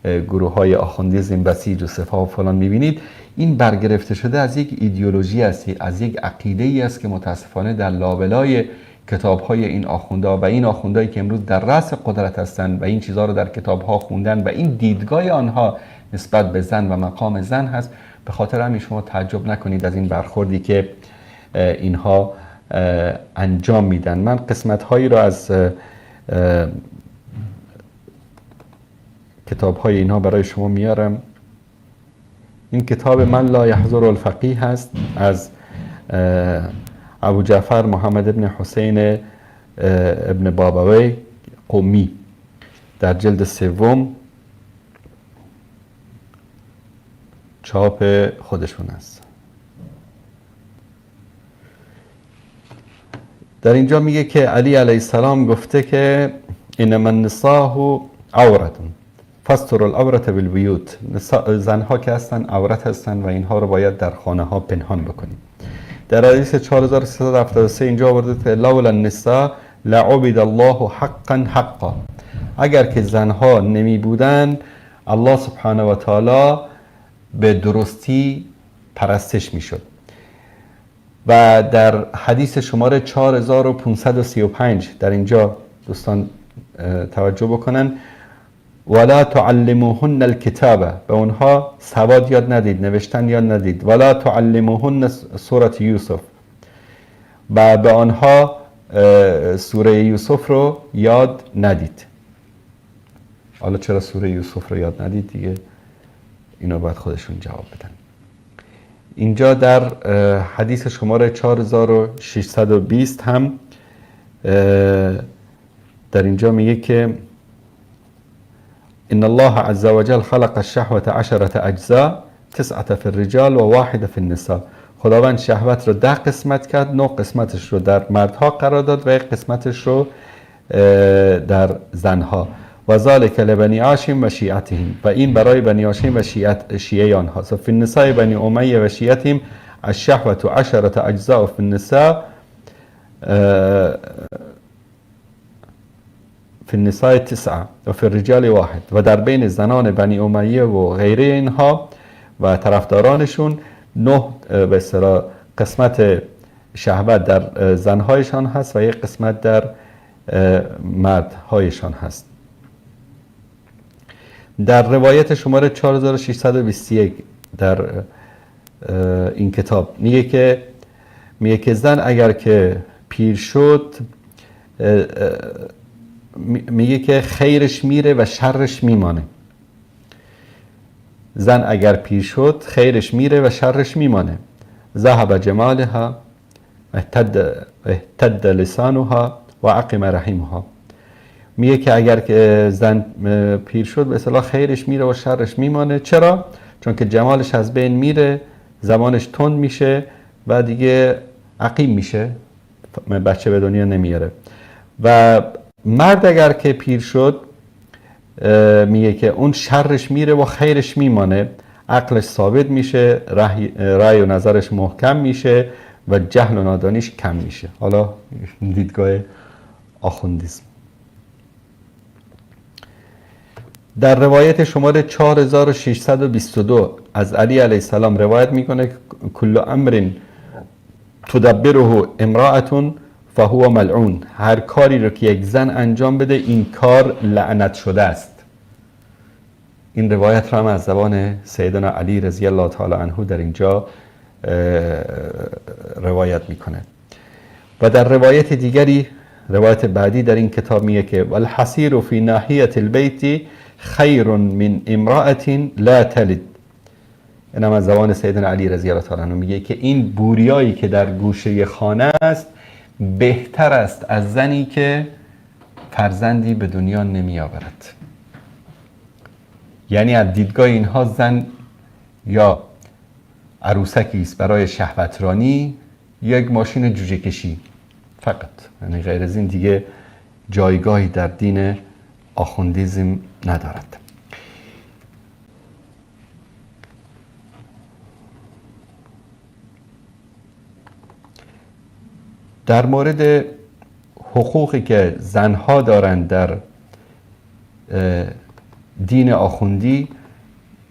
گروه های آخوندیزم، بسیج و صفا و فلان میبینید، این برگرفته شده از یک ایدئولوژی است، از یک عقیده ای است که متاسفانه در لابلای کتاب های این آخوندها و این آخوندهایی که امروز در رأس قدرت هستند و این چیزها رو در کتاب ها خوندن و این دیدگاه آنها نسبت به زن و مقام زن هست. به خاطر همین شما تعجب نکنید از این برخوردی که اینها انجام میدن. من قسمت هایی رو از کتاب های اینها برای شما میارم. این کتاب من لا یحضر الفقیه هست از ابو جعفر محمد ابن حسین ابن بابوی قمی در جلد 3 چاپ خودشون است. در اینجا میگه که علی علیه السلام گفته که انما النساء عورتون فاستر العورة بالبیوت. زنها که هستن عورت هستن و اینها رو باید در خانه ها پنهان بکنیم. در حدیث 4373 اینجا آورده که لولا النساء لعبد الله حقا حقا. اگر که زنها نمی بودن الله سبحانه و تعالی به درستی پرستش میشد. و در حدیث شماره 4535 در اینجا دوستان توجه بکنن، ولا تعلموهن الكتابه، به اونها سواد یاد ندید، نوشتن یاد ندید. ولا تعلموهن سوره یوسف، و به آنها سوره یوسف رو یاد ندید. حالا چرا سوره یوسف رو یاد ندید دیگه اینو باید خودشون جواب بدن. اینجا در حدیث شماره 4620 هم در اینجا میگه که ان الله عز وجل خلق الشهوة 10 اجزاء 9 في الرجال و 1 في النساء. خداوند شهوت رو 10 قسمت کرد، 9 قسمتش رو در مردها قرار داد و 1 قسمتش رو در زنها. و ذلك لبنی هاشم و شیعتهم، و این برای بنی هاشم و شیعه آنها. فی النساء بنی امیه و شیعتهم الشهوة 10 اجزاء فی النساء فی النساء 9 و فی الرجال 1. و در بین زنان بنی امیه و غیره اینها و طرفدارانشون 9 به اصطلاح قسمت شهوت در زنهایشان هست و 1 قسمت در مردهایشان هست. در روایت شماره 4621 در این کتاب میگه که زن اگر که پیر شد، میگه که خیرش میره و شرش میمانه. زن اگر پیر شد خیرش میره و شرش میمانه. ذهب جمالها اهتد لسانها و عقم رحمها. میگه که اگر که زن پیر شد به اصطلاح خیرش میره و شرش میمانه. چرا؟ چون که جمالش از بین میره، زبانش تند میشه و دیگه عقیم میشه، بچه به دنیا نمیاره. و مرد اگر که پیر شد میگه که اون شرش میره و خیرش میمانه، عقلش ثابت میشه، رأی و نظرش محکم میشه و جهل و نادانیش کم میشه. حالا دیدگاه آخوندیسم. در روایت شماره 4622 از علی علیه السلام روایت میکنه کل امر تدبره امرأة فهو ملعون. هر کاری رو که یک زن انجام بده این کار لعنت شده است. این روایت را هم از زبان سیدنا علی رضی الله تعالی عنه در اینجا روایت میکنه. و در روایت دیگری، روایت بعدی در این کتاب میگه که والحصیر فی ناحیه البیت خیر من امرأة لا تلد. این هم از زبان سیدنا علی رضی الله تعالی عنه میگه که این بوریایی که در گوشه خانه است بهتر است از زنی که فرزندی به دنیا نمی آورد. یعنی از دیدگاه اینها زن یا عروسکی است برای شهوترانی یا یک ماشین جوجه کشی فقط. یعنی غیر از این دیگه جایگاهی در دین آخوندیزم ندارد. در مورد حقوقی که زنها دارند در دین آخوندی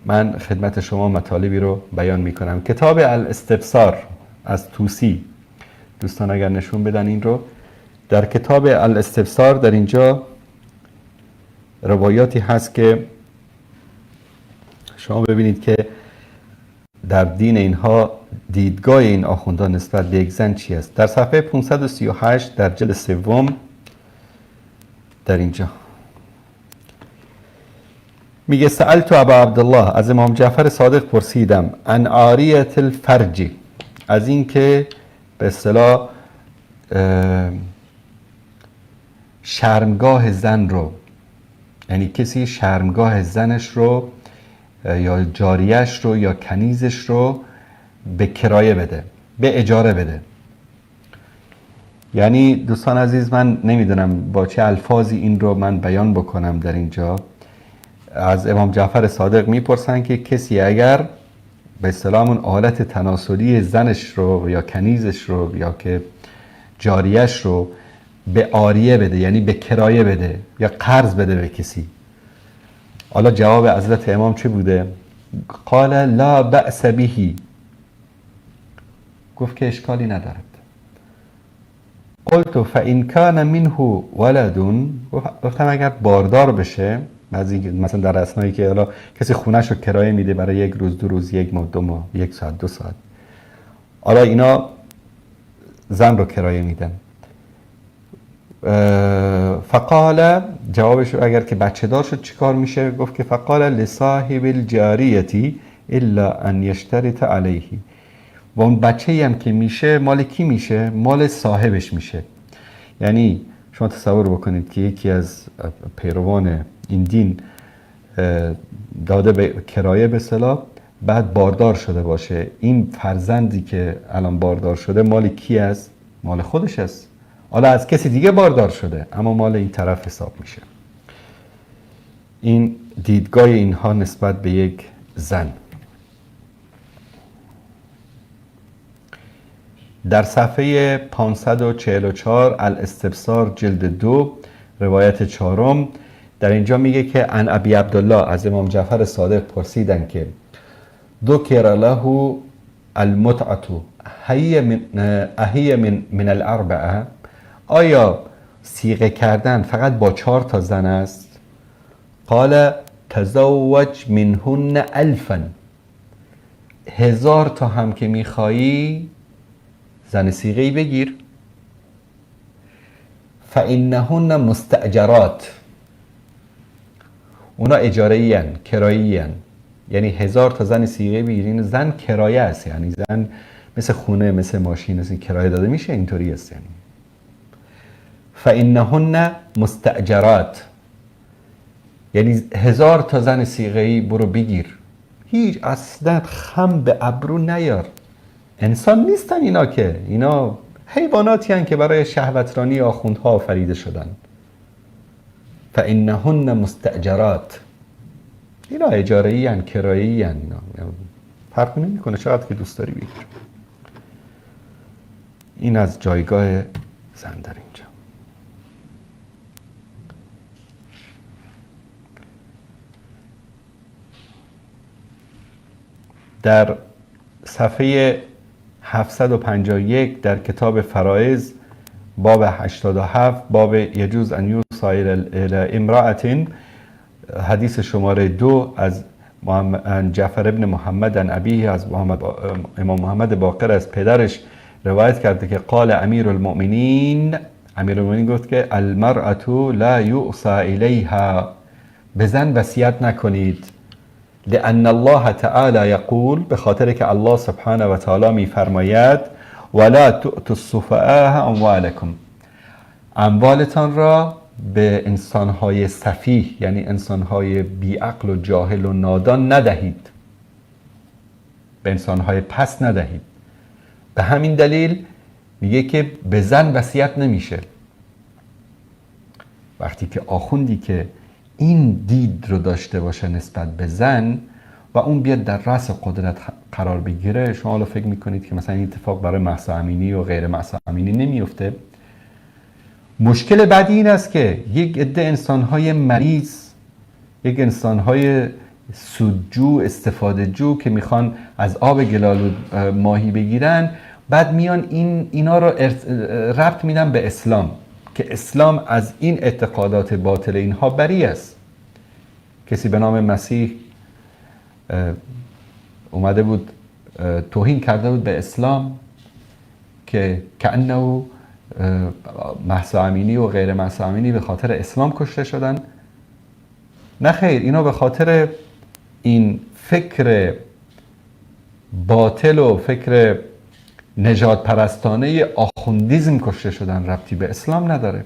من خدمت شما مطالبی رو بیان میکنم. کتاب الاستبصار از توسی، دوستان اگر نشون بدن این رو. در کتاب الاستبصار در اینجا روایاتی هست که شما ببینید که در دین اینها دیدگاه این آخوندان نسبت به یک زن چی است. در صفحه 538 در جلد سوم در اینجا میگه سألت ابا عبدالله، از امام جعفر صادق پرسیدم، عن عاریت الفرج، از این که به اصطلاح شرمگاه زن رو، یعنی کسی شرمگاه زنش رو یا جاریش رو یا کنیزش رو به کرایه بده، به اجاره بده. یعنی دوستان عزیز من نمیدونم با چه الفاظی این رو من بیان بکنم در اینجا. از امام جعفر صادق میپرسن که کسی اگر به اصطلاح اون آلت تناسلی زنش رو یا کنیزش رو یا که جاریش رو به عاریه بده، یعنی به کرایه بده یا قرض بده به کسی. حالا جواب حضرت امام چه بوده؟ قال لا بأس به، گفت که اشکالی ندارد. قلت فإن كان منه ولد، گفتم اگر باردار بشه، مثلا در اسنایی که حالا کسی خونش رو کرایه میده برای یک روز، دو روز، یک ماه، دو ماه، یک ساعت، دو ساعت، حالا اینا زن رو کرایه میدن. فقال، جوابش اگر که بچه دار شد چیکار میشه؟ گفت که فقال لصاحب الجاریتی الا ان یشترط علیه. و اون بچه‌ای هم که میشه مال کی میشه؟ مال صاحبش میشه. یعنی شما تصور بکنید که یکی از پیروان این دین داده به کرایه به اصطلاح، بعد باردار شده باشه. این فرزندی که الان باردار شده مال کی است؟ مال خودش است. حالا از کسی دیگه باردار شده اما مال این طرف حساب میشه. این دیدگاه اینها نسبت به یک زن. در صفحه 544 الاستبصار جلد 2 روایت 4 در اینجا میگه که عن ابی عبدالله، از امام جعفر صادق پرسیدن که ذکر له المتعة اهی من الاربعه، آیا صیغه کردن فقط با 4 تا زن است؟ قال تزوج منهن 1000، 1000 تا هم که میخوایی زن صیغه‌ای بگیر. فانهن مستاجرات، اونا اجاره‌ای ان، کرایه‌ای ان. یعنی 1000 تا زن صیغه‌ای بگیر، این زن کرایه است، یعنی زن مثل خونه، مثل ماشین، مثل کرایه داده میشه، اینطوری است. یعنی فإنهن مستأجرات، یعنی 1000 تا زن صیغه‌ای برو بگیر، هیچ اصلا خم به ابرو نیار. انسان نیستن اینا، که اینا حیواناتی هستند که برای شهوترانی آخوندها آفریده شدن. فإنهن مستأجرات، اینا اجاره‌ای ان، کرایه‌ای ان، اینا فرق نمی‌کنه چقدر که دوست داری بگیر. این از جایگاه زن در اینجا. در صفحه 751 در کتاب فرائض باب 87 باب یجوز ان یوصی الی امرأة، حدیث شماره 2 از جعفر ابن محمد عن ابیه، از امام محمد باقر از پدرش روایت کرده که قال امیر المؤمنین گفت که المرأة لا یوصى الیها، به زن وصیت نکنید. لأن الله تعالی یقول، به خاطر که الله سبحانه و تعالی میفرماید ولا تؤتوا السفهاء اموالکم، اموالتان را به انسانهای سفیه، یعنی انسانهای بیعقل و جاهل و نادان ندهید، به انسانهای پست ندهید. به همین دلیل میگه که به زن وصیت نمیشه. وقتی که آخوندی که این دید رو داشته باشه نسبت به زن و اون بیاد در رأس قدرت قرار بگیره، شما حالا فکر میکنید که مثلا این اتفاق برای مهسا امینی و غیر مهسا امینی نمیفته. مشکل بعدی این است که یک عده انسانهای مریض، یک انسانهای سودجو، استفاده جو که میخوان از آب گلالود ماهی بگیرن، بعد میان اینا رو ربط میدن به اسلام که اسلام از این اعتقادات باطل اینها بری است. کسی به نام مسیح اومده بود توهین کرده بود به اسلام که کأنه مهسا امینی و غیر مهسا امینی به خاطر اسلام کشته شدن. نه خیر، اینا به خاطر این فکر باطل و فکر نجات پرستانه آخوندیزم کشته شدن، ربطی به اسلام نداره.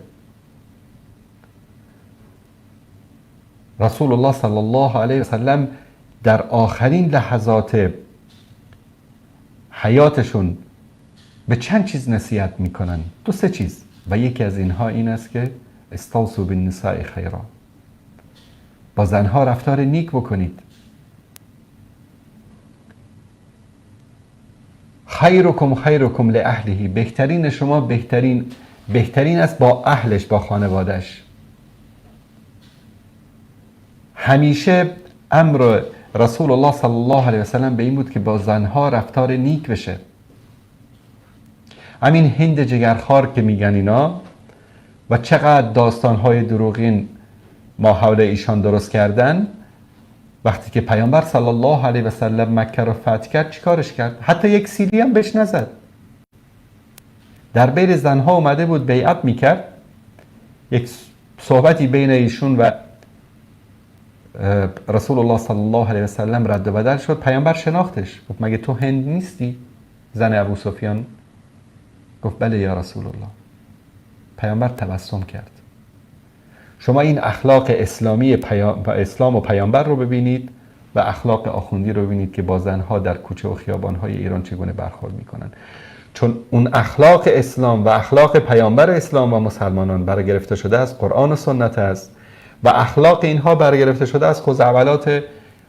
رسول الله صلی الله علیه و سلم در آخرین لحظات حیاتشون به چند چیز نصیحت میکنن، 2-3 چیز، و یکی از اینها این است که استوصوا بالنساء خیرا، با زنها رفتار نیک بکنید. خیرکم خیرکم لاهله، بهترین شما بهترین است با اهلش، با خانوادهش. همیشه امر رسول الله صلی الله علیه و سلم به این بود که با زنها رفتار نیک بشه. همین هند جگرخوار که میگن اینا و چقدر داستانهای دروغین ما حول ایشان درست کردن، وقتی که پیامبر صلی الله علیه و سلم مکه رو فتح کرد چیکارش کرد؟ حتی یک سیلی هم بهش نزد. در بین زنها اومده بود بیعت میکرد، یک صحبتی بین ایشون و رسول الله صلی الله علیه و سلم رد و بدل شد. پیامبر شناختش، گفت مگه تو هند نیستی زن ابو سفیان؟ گفت بله یا رسول الله. پیامبر تبسم کرد. شما این اخلاق اسلامی اسلام و پیامبر رو ببینید و اخلاق آخوندی رو ببینید که با زنها در کوچه و خیابانهای ایران چگونه برخورد میکنن. چون اون اخلاق اسلام و اخلاق پیامبر اسلام و مسلمانان برگرفته شده از قرآن و سنت است و اخلاق اینها برگرفته شده از خزعبلات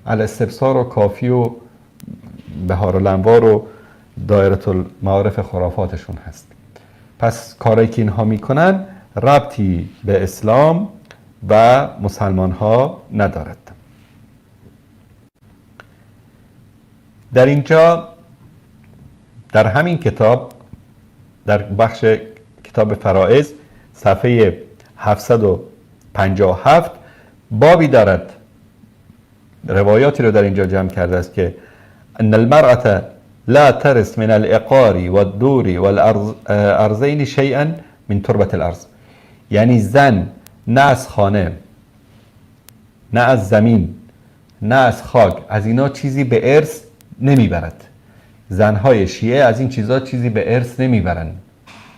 الاستبصار و کافی و بهار الانوار و دایره المعارف خرافاتشون هست. پس کارایی که اینها میکنن ربطی به اسلام و مسلمان ها ندارد. در اینجا در همین کتاب، در بخش کتاب فرائض صفحه 757 بابی دارد، روایاتی رو در اینجا جمع کرده است که ان المرأة لا ترث من العقار والدور والارضین شیئا من تربة الارض، یعنی زن نه از خانه، نه از زمین، نه از خاک، از اینا چیزی به ارث نمیبرد. زنهای شیعه از این چیزا چیزی به ارث نمیبرن.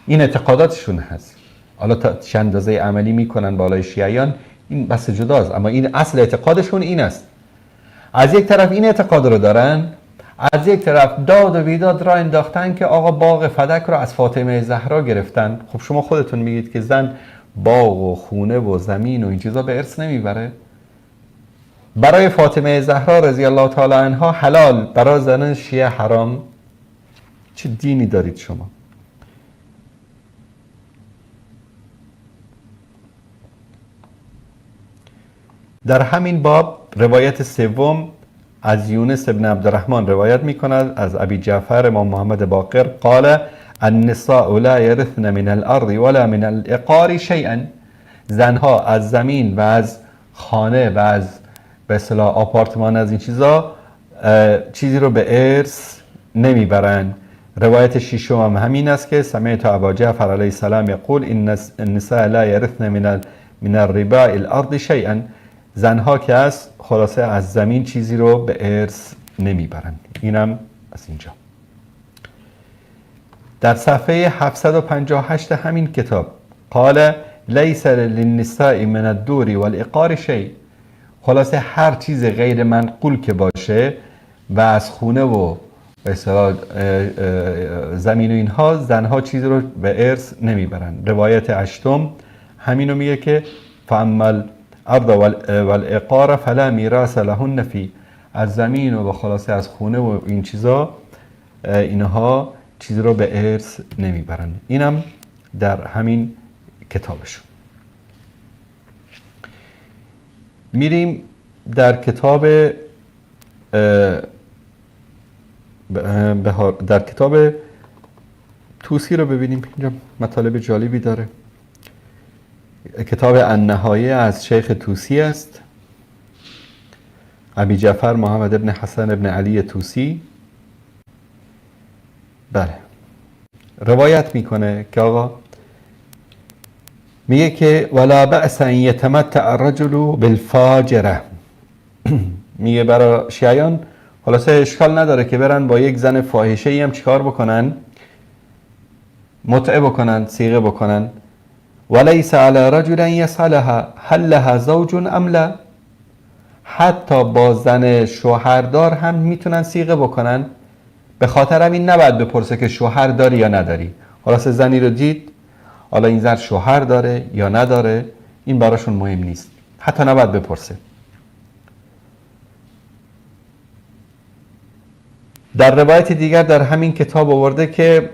این اعتقاداتشون هست. حالا تا چند اندازه عملی میکنن بالای شیعیان این بس جداست، اما این اصل اعتقادشون این است. از یک طرف این اعتقاد رو دارن، از یک طرف داد و بیداد را انداختن که آقا باغ فدک رو از فاطمه زهرا گرفتن. خب شما خودتون میگید که زن باغ و خونه و زمین و این چیزا به ارث نمیبره. برای فاطمه زهرا رضی الله تعالی عنها حلال، برای زن شیعه حرام. چه دینی دارید شما؟ در همین باب روایت سوم از یونس ابن عبدالرحمن روایت می کند از ابی جعفر امام محمد باقر قال النساء لا يرثن من الارض ولا من العقار شيئا. زنها از زمین و از خانه و از به اصطلاح آپارتمان از این چیزا چیزی رو به ارث نمیبرن. روایت ششم هم همین است که سمعت ابا جعفر علیه السلام یقول ان النساء لا يرثن من الرباء الارض شيئا. زنها که از خلاصه از زمین چیزی رو به ارث نمیبرن. اینم از اینجا. در صفحه 758 همین کتاب قال لیس للنساء من الدور والعقار شیء. خلاصه هر چیز غیر منقول که باشه و از خونه و به اصطلاح زمین و اینها، زنها چیزی رو به ارث نمیبرن. روایت هشتم همینو میگه که فاما الارض والعقار فلا میراث لهن فی. از زمین و خلاصه از خونه و این چیزا اینها چیزی رو به ارث نمیبرن. اینم در همین کتابشون. میریم در کتاب در کتاب توسی رو ببینیم. اینجا مطالب جالبی داره. کتاب النهایه از شیخ توسی است، ابی جعفر محمد ابن حسن ابن علی توسی. بله، روایت میکنه که آقا میگه که ولا بأس ان یتمتع الرجل بالفاجره. میگه برای شیعیان خلاصه اشکال نداره که برن با یک زن فاحشه ای هم چیکار بکنن؟ متعه بکنن، صیغه بکنن. ولیس علی رجل یسألها هل لها زوج ام لا. حتی با زن شوهردار هم میتونن صیغه بکنن. به خاطر همین نباید بپرسه که شوهر داری یا نداری. خلاصه زنی رو دید، حالا این زن شوهر داره یا نداره این براشون مهم نیست، حتی نباید بپرسه. در روایت دیگر در همین کتاب آورده که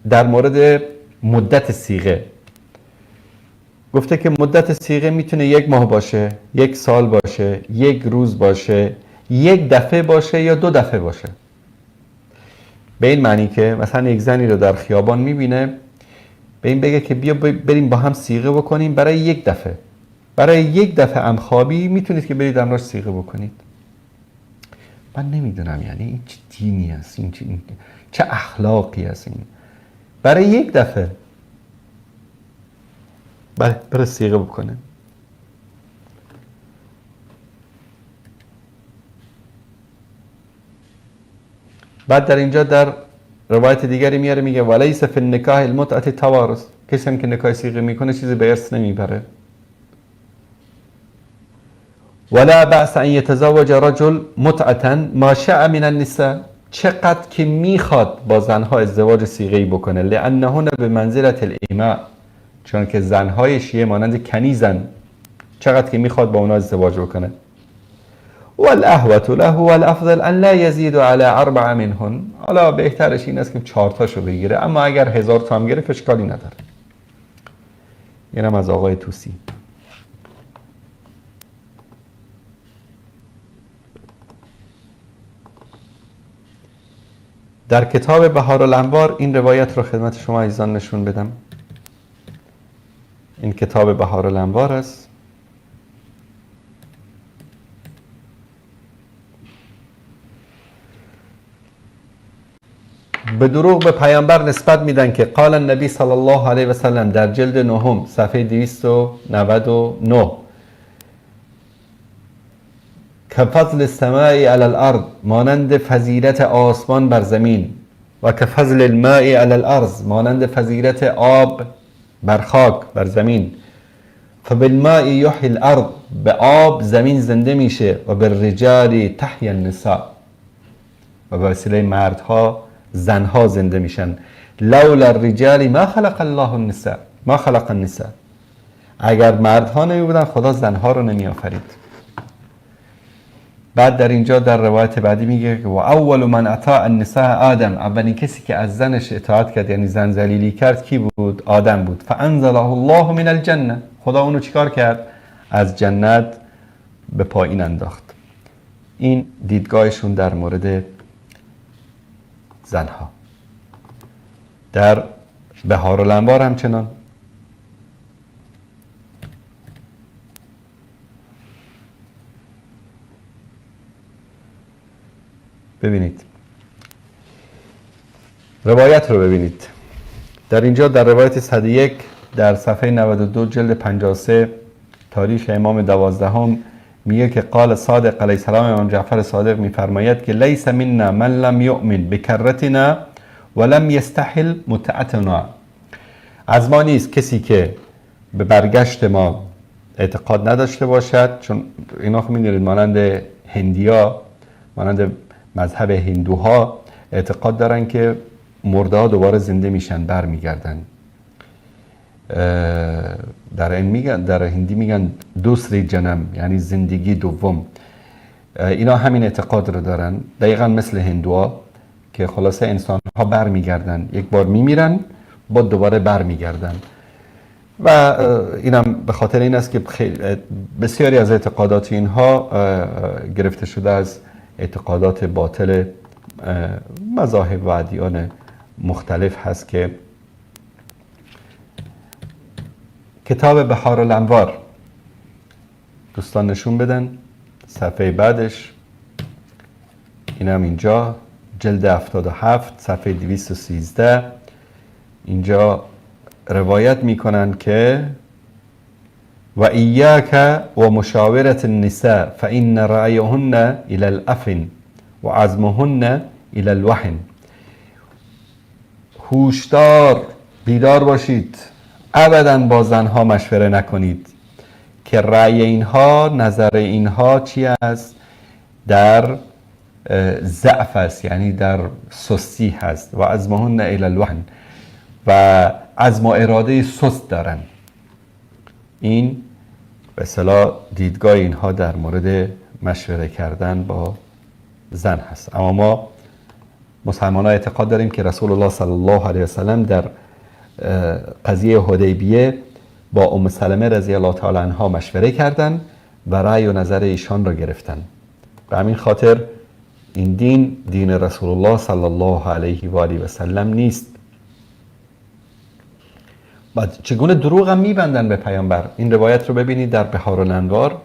در مورد مدت صیغه گفته که مدت صیغه میتونه 1 ماه باشه، 1 سال باشه، 1 روز باشه، 1 دفعه باشه یا 2 دفعه باشه. به این معنی که مثلا یک زنی رو در خیابان میبینه، به این بگه که بیا بریم با هم صیغه بکنیم برای 1 دفعه. برای 1 دفعه هم خوابی میتونید که برید امراش صیغه بکنید. من نمیدونم یعنی این چه دینی است، این چه اخلاقی است این. برای 1 دفعه برای صیغه بکنه. بعد در اینجا در روایت دیگری میاره میگه ولیس فی النکاح المتعه توارث. کسی هم که نکاح صیغه میکنه چیزی به ارث نمیبره. ولا بأس ان یتزوج رجل متعه ما شاء من النساء. چقدر که میخواد با زنها ازدواج صیغه‌ای بکنه. لانهن بمنزله الاماء. چون که زنهای شیعه مانند کنیزن، چقدر که میخواد با اونا ازدواج بکنه. والاهوة له والافضل ان لا يزيد على 4 منهن. حالا بهترش این است که 4 تاشو بگیره، اما اگر 1000 تا هم گرفت اشکالی نداره. اینم از آقای توسی. در کتاب بهارالانوار این روایت رو خدمت شما عزیزان نشون بدم. این کتاب بهارالانوار است. به دروغ به پیامبر نسبت میدن که قال النبی صلی الله علیه و سلم در جلد 9 صفحه 299 کفضل السماء علی الارض، مانند فضیلت آسمان بر زمین، و کفضل الماء علی الارض، مانند فضیلت آب بر خاک بر زمین. فبالماء یحیی الارض، به آب زمین زنده میشه، و بالرجال تحیی النساء، و به وسیله مردها زنها زنده میشن. لولا الرجال ما خلق الله النساء، ما خلق النساء، اگر مردها نمی بودن خدا زنها رو نمی آفرید. بعد در اینجا در روایت بعدی میگه و اول من اطاع النساء آدم، اولین کسی که از زنش اطاعت کرد یعنی زن ذلیلی کرد کی بود؟ آدم بود. فانزله الله من الجنه، خدا اونو چیکار کرد؟ از جنت به پایین انداخت. این دیدگاهشون در مورد زنها. در بهارالانوار همچنان ببینید، روایت رو ببینید. در اینجا در روایت 101 در صفحه 92 جلد 53 تاریخ امام 12 میگه که قال صادق علیه السلام، امام جعفر صادق میفرماید که لیس منا من لم یؤمن بکرتنا ولم یستحل متعتنا، از ما نیست کسی که به برگشت ما اعتقاد نداشته باشد، چون اینا خب میدونید مانند هندیا، مانند مذهب هندوها اعتقاد دارن که مرده ها دوباره زنده میشن، بر میگردن. در هندی میگن دوسری جنم، یعنی زندگی دوم. اینا همین اعتقاد رو دارن، دقیقا مثل هندوها که خلاصه انسان ها بر میگردن، یک بار میمیرن با دوباره بر میگردن. و اینم به خاطر این است که بسیاری از اعتقادات اینها گرفته شده از اعتقادات باطل مذاهب و ادیان مختلف هست. که کتاب بهارالانوار دوستان نشون بدن، صفحه بعدش اینم اینجا جلد 77 صفحه 213. اینجا روایت میکنن که و ایاک و مشاورت النساء فإن رأیهن الى الافن و عزمهن الى الوحن. هوشدار، بیدار باشید، ابدا با زنها مشوره نکنید که رأی اینها، نظر اینها چی است؟ در ضعف است، یعنی در سستی هست. و عزمهن الی الوهن، و عزم و اراده سست دارن. این به اصطلاح دیدگاه اینها در مورد مشوره کردن با زن هست. اما ما مسلمان ها اعتقاد داریم که رسول الله صلی الله علیه وسلم در قضیه حدیبیه با ام سلمه رضی الله تعالی عنها مشوره کردن و رأی و نظر ایشان را گرفتن. به همین خاطر این دین دین رسول الله صلی الله علیه و آله و سلم نیست. بعد چگونه دروغ هم میبندن به پیامبر؟ این روایت رو ببینید در بهارالانوار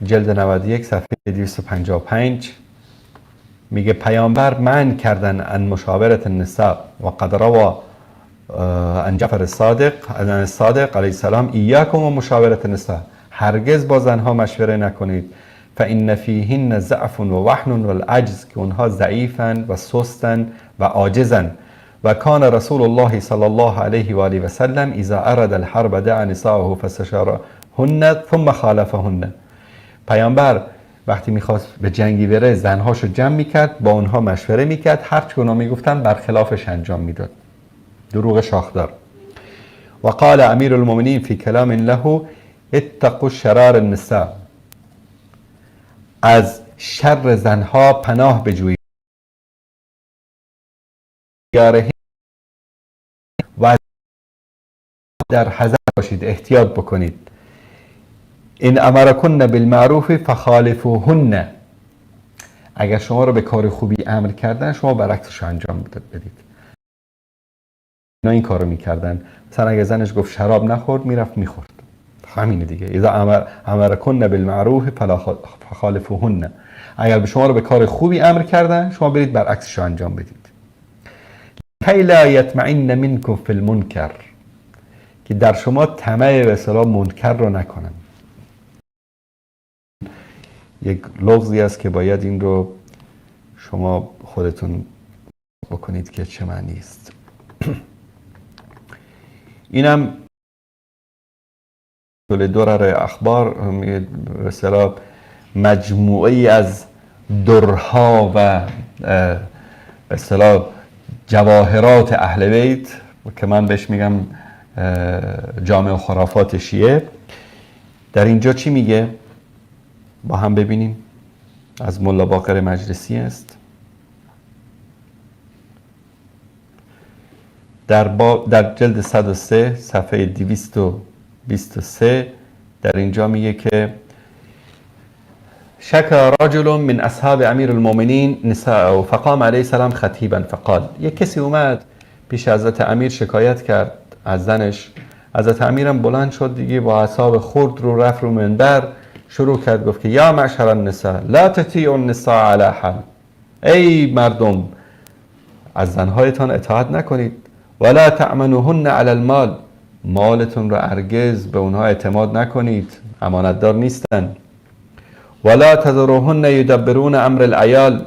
جلد 91 صفحه 255 میگه پیامبر منع کردن ان مشاورت النساء و قد روى عن جعفر الصادق علیه السلام ایاکم و مشاورت النساء، هرگز با زنها مشوره نکنید. فإن فیهن ضعف و وحن و العجز، که اونها ضعیفن و سستن و عاجزن. و کان رسول الله صلی الله علیه و آله و سلم اذا اراد الحرب دعا نساءه فاستشارهن ثم خالفهن. پیامبر وقتی میخواست به جنگی بره زنهاشو جمع میکرد، با اونها مشوره میکرد، هر چه اونا میگفتن برخلافش انجام میداد. دروغ شاخدار. و قال امیر المؤمنین فی کلام له اتقوا شرار النساء، از شر زنها پناه بجویید و در حذر باشید، احتیاط بکنید. این امرکن بالمعروف فخالفوهن، اگر شما رو به کار خوبی امر کردن شما برعکسش انجام بدید. اینا این کارو میکردن. مثلا اگر زنش گفت شراب نخورد میرفت میخورد، همینه دیگه. اذا امرکن بالمعروف فخالفوهن، اگر به شما رو به کار خوبی امر کردن شما برید برعکسش انجام بدید. کی لا یطمئن منکم فی المنکر، که در شما طمع به اصطلاح منکر رو نکنن. یک لغزی است که باید این رو شما خودتون بکنید که چه معنی است. اینم درر اخبار به اصطلاح مجموعه از درها و به اصطلاح جواهرات اهل بیت که من بهش میگم جامع و خرافات شیعه. در اینجا چی میگه؟ با هم ببینیم. از ملا باقر مجلسی است. در جلد 103 صفحه 223 در اینجا میگه که شکا رجل من اصحاب امیر المؤمنین نساء فقام علیه السلام خطیبا فقال، یک کسی اومد پیش حضرت امیر شکایت کرد از زنش. حضرت امیرم بلند شد دیگه با اعصاب خرد رو رفت رو منبر شروع کرد گفت که یا معشر النساء لا تطیعوا النساء علی حل، ای مردم از زنهایتان اطاعت نکنید، ولا تأمنوهن علی المال، مالتون رو هرگز به اونها اعتماد نکنید، امانتدار نیستن. ولا تذروهن یدبرون امر العیال،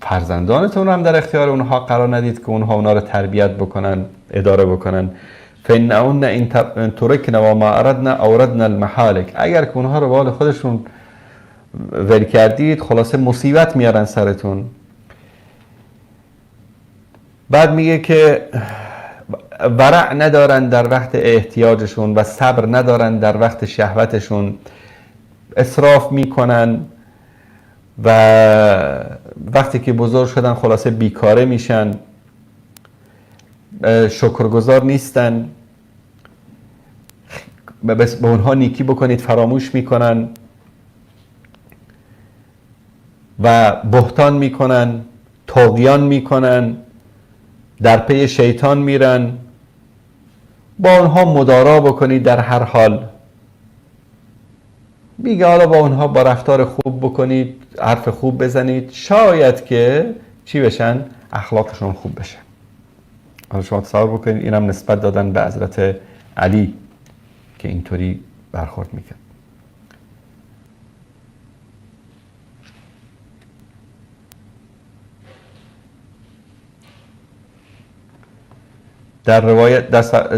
فرزندانتون رو هم در اختیار اونها قرار ندید که اونها اونا رو تربیت بکنن، اداره بکنن. فإنهن ان ترکن و ما اردنا اوردنا المحالک، اگر که اونها رو به حال خودشون ول کردید خلاصه مصیبت میارن سرتون. بعد میگه که ورع ندارن در وقت احتیاجشون و صبر ندارن در وقت شهوتشون، اسراف میکنن و وقتی که بزرگ شدن خلاصه بیکاره میشن، شکرگزار نیستن، به اونها نیکی بکنید فراموش میکنن و بهتان میکنن، طغیان میکنن، در پی شیطان میرن. با اونها مدارا بکنید در هر حال. میگه حالا با اونها با رفتار خوب بکنید، حرف خوب بزنید، شاید که چی بشن؟ اخلاقشون خوب بشه. حالا شما تصور بکنید اینم نسبت دادن به حضرت علی که اینطوری برخورد میکرد. در روایت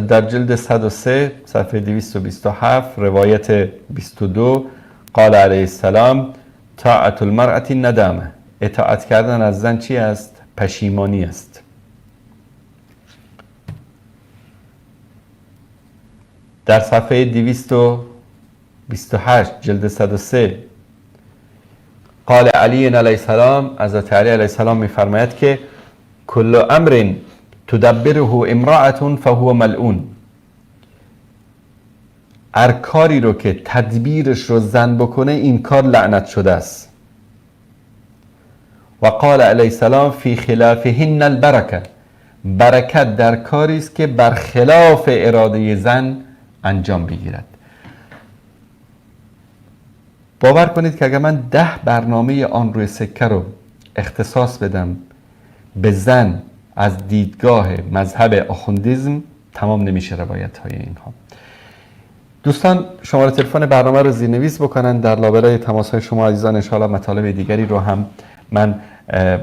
در جلد 103 صفحه 227 روایت 22 قال علیه السلام طاعت المرأة ندامه، اطاعت کردن از زن چی است؟ پشیمانی است. در صفحه 228 جلد 103 قال علی علیه السلام، حضرت علی علیه السلام میفرماید که کل امر تدبره امرأة فهو ملعون، هر کاری رو که تدبیرش رو زن بکنه این کار لعنت شده است. و قال علیه السلام فی خلافهن البرکه، برکت در کاری است که برخلاف اراده زن انجام بگیرد. باور کنید که اگر من 10 برنامه آن روی سکه رو اختصاص بدم به زن از دیدگاه مذهب آخوندیزم تمام نمیشه روایت های اینها. دوستان شماره تلفن برنامه رو زیرنویس بکنن، در لابلای تماس های شما عزیزان ان شاءالله مطالب دیگری رو هم من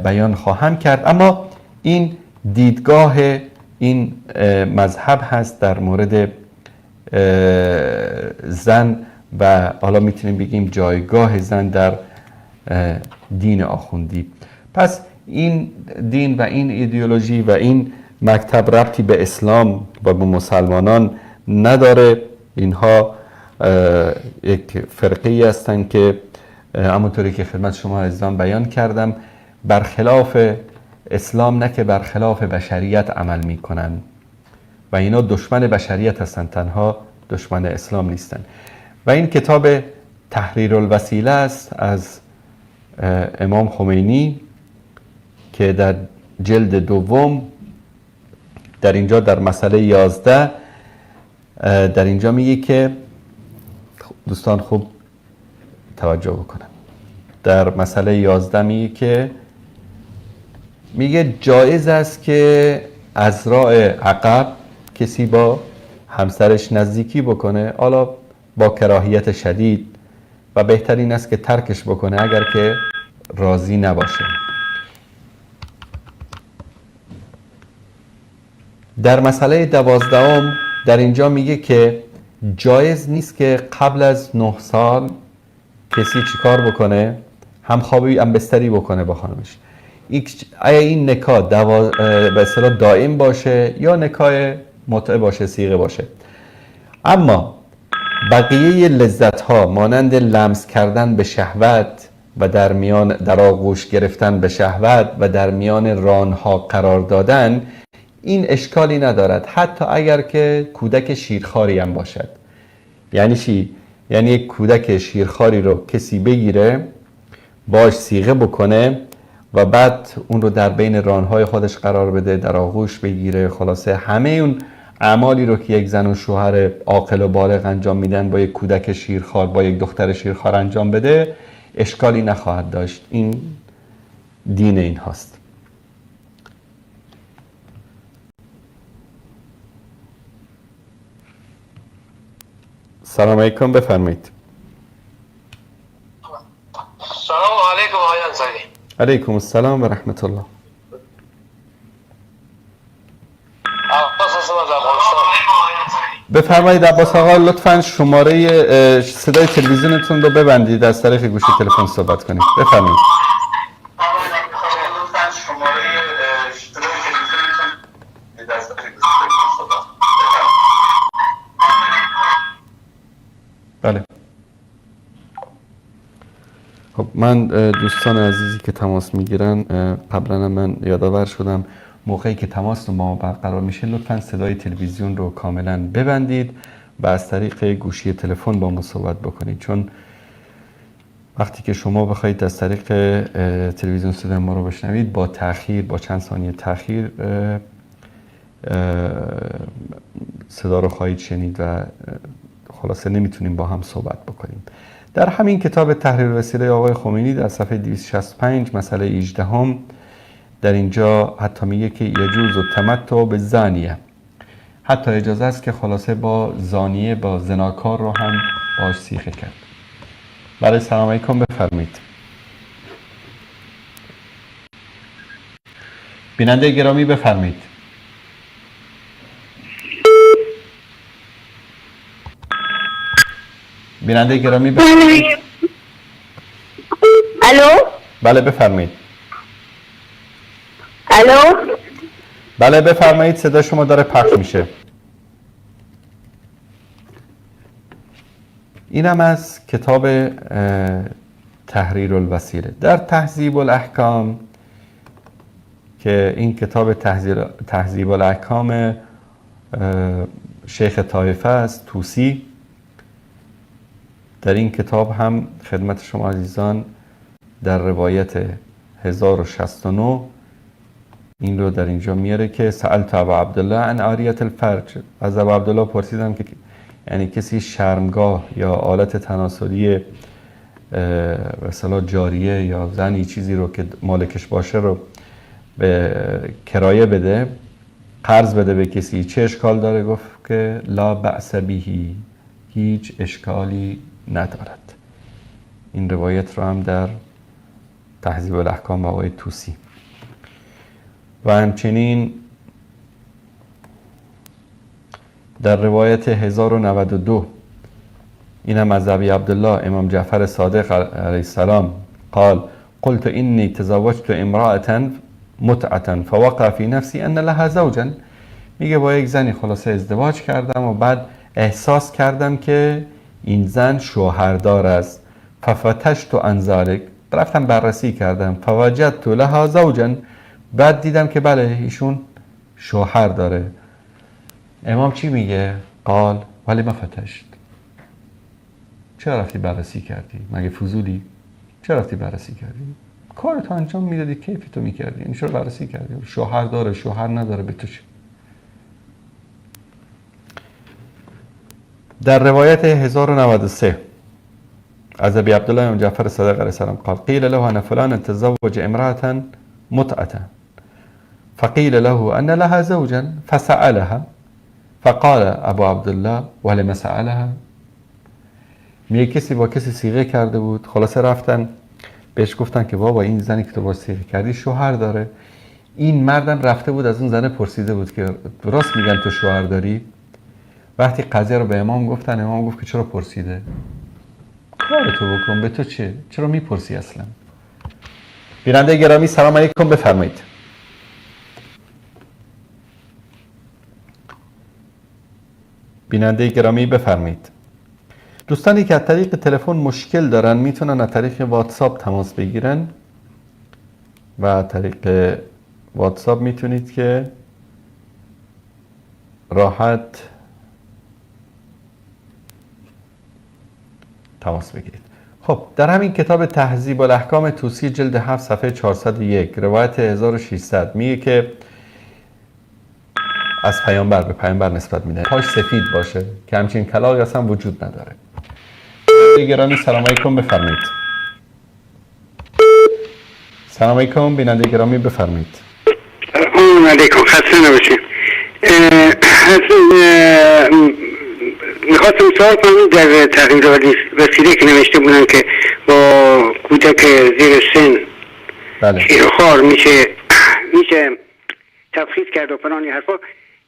بیان خواهم کرد. اما این دیدگاه این مذهب هست در مورد زن و حالا میتونیم بگیم جایگاه زن در دین آخوندی. پس این دین و این ایدئولوژی و این مکتب ربطی به اسلام و به مسلمانان نداره. اینها یک فرقه‌ای هستند که همونطوری که خدمت شما عزیزان بیان کردم برخلاف اسلام نه که برخلاف بشریت عمل میکنن و اینا دشمن بشریت هستن، تنها دشمن اسلام نیستن. و این کتاب تحریر الوسیله است از امام خمینی که در جلد 2 در اینجا در مسئله 11 در اینجا میگه که دوستان خوب توجه بکنن. در مسئله 11 میگه که جایز است که از راه عقب کسی با همسرش نزدیکی بکنه، حالا با کراهیت شدید، و بهترین است که ترکش بکنه اگر که راضی نباشه. در مسئله 12 در اینجا میگه که جایز نیست که قبل از 9 سال کسی چیکار بکنه؟ همخوابی همبستری بکنه با خانمش. آیا این نکاح به اصطلاح دائم باشه یا نکاح متعه باشه، صیغه باشه؟ اما بقیه لذت ها مانند لمس کردن به شهوت و در آغوش گرفتن به شهوت و در میان رانها قرار دادن، این اشکالی ندارد، حتی اگر که کودک شیرخواری هم باشد. یعنی چی؟ یعنی یک کودک شیرخواری رو کسی بگیره، باش صیغه بکنه و بعد اون رو در بین رانهای خودش قرار بده، در آغوش بگیره، خلاصه همه اون اعمالی رو که یک زن و شوهر عاقل و بالغ انجام میدن با یک کودک شیرخوار، با یک دختر شیرخوار انجام بده، اشکالی نخواهد داشت. این دین این هاست. سلام علیکم، بفرمایید. سلام علیکم آقای انصاری. علیکم السلام و رحمت الله. عباس هستم از افغانستان. بفرمایید عباس آقا، لطفاً شماره صدای تلویزیونتون رو ببندید، از طریق گوشی تلفن صحبت کنید. بفرمایید. بله. خب من دوستان عزیزی که تماس میگیرن، قبلا من یادآور شدم موقعی که تماس با ما برقرار میشه لطفاً صدای تلویزیون رو کاملا ببندید و از طریق گوشی تلفن با ما صحبت بکنید، چون وقتی که شما بخواید از طریق تلویزیون صدای ما رو بشنوید با تأخیر، با چند ثانیه تأخیر صدا رو خواهید شنید و خلاصه نمیتونیم با هم صحبت بکنیم. در همین کتاب تحریر وسیله آقای خمینی در صفحه 265 مسئله 18 در اینجا حتی میگه که یجوز و تمتع به زانیه، حتی اجازه است که خلاصه با زانیه، با زناکار رو هم باش صیغه کرد. بله سلام علیکم، بفرمایید. بیننده گرامی بفرمایید. بیننده گرامی بفرمایید. الو. بله بفرمایید. الو. بله بفرمایید، صدا شما داره پخش میشه. اینم از کتاب تحریر الوسیله. در تهذیب الاحکام که این کتاب تهذیب الاحکام شیخ طایفه است، توسی، در این کتاب هم خدمت شما عزیزان در روایت 1069 این رو در اینجا میاره که سألت ابا عبدالله عن عاریت الفرج، از ابا عبدالله پرسیدم که یعنی کسی شرمگاه یا آلت تناسلی مثلا جاریه یا زنی چیزی رو که مالکش باشه رو به کرایه بده، قرض بده به کسی، چه اشکال داره؟ گفت که لا بأس بهی، هیچ اشکالی ندارد. این روایت رو هم در تهذیب الاحکام آقای توسی. و همچنین در روایت 1092 این هم از ابی عبدالله امام جعفر صادق علیه السلام قال قلت اینی تزوجت امرأة متعة فوقع في نفسی ان لها زوجا، میگه با یک زنی خلاصه ازدواج کردم و بعد احساس کردم که این زن شوهردار است. ففتشت عن ذلک، رفتم بررسی کردم. فوجدت لها زوجا، بعد دیدم که بله ایشون شوهر داره. امام چی میگه؟ قال ولی ما فتشت، چرا رفتی بررسی کردی؟ مگه فضولی؟ چرا رفتی بررسی کردی؟ کارتو انجام میدادی، کیفتو میکردی، این چرا بررسی کردی؟ شوهر داره شوهر نداره به تو چه؟ در روایت 1093 از ابی عبدالله امام جعفر صادق علیه السلام قال قیل له ان فلان تزوج امرأة متعة فقیل له ان لها زوجا فسألها فقال ابو عبدالله ولم سألها. میگه کسی با کسی صیغه کرده بود، خلاصه رفتن بهش گفتن که بابا این زنی که تو باش صیغه کردی شوهر داره. این مردم رفته بود از اون زنه پرسیده بود که راست میگن تو شوهر داری؟ وقتی قضیه رو به امام گفتن، امام گفت که چرا پرسیده؟ کارتو بکن، به تو چه؟ چرا میپرسی اصلا؟ بیننده گرامی سلام علیکم، بفرمایید. بیننده گرامی بفرمایید. دوستانی که از طریق تلفن مشکل دارن میتونن از طریق واتساپ تماس بگیرن و از طریق واتساپ میتونید که راحت تماس بگیرید. خب در همین کتاب تهذیب الاحکام طوسی جلد 7 صفحه 401 روایت 1600 میگه که از پیامبر به پیامبر نسبت میده پاش سفید باشه که همچین کلاغی اصلا وجود نداره. گرامی سلام علیکم، بفرمایید. سلام علیکم بیننده گرامی، بفرمایید. سلام علیکم، خسته نباشید. میخواستم سوال کنم در تحریر وسیله که نوشته بودن که با کودک زیر سن بله. شیرخوار میشه تفخیص کرد و فلان حرفا.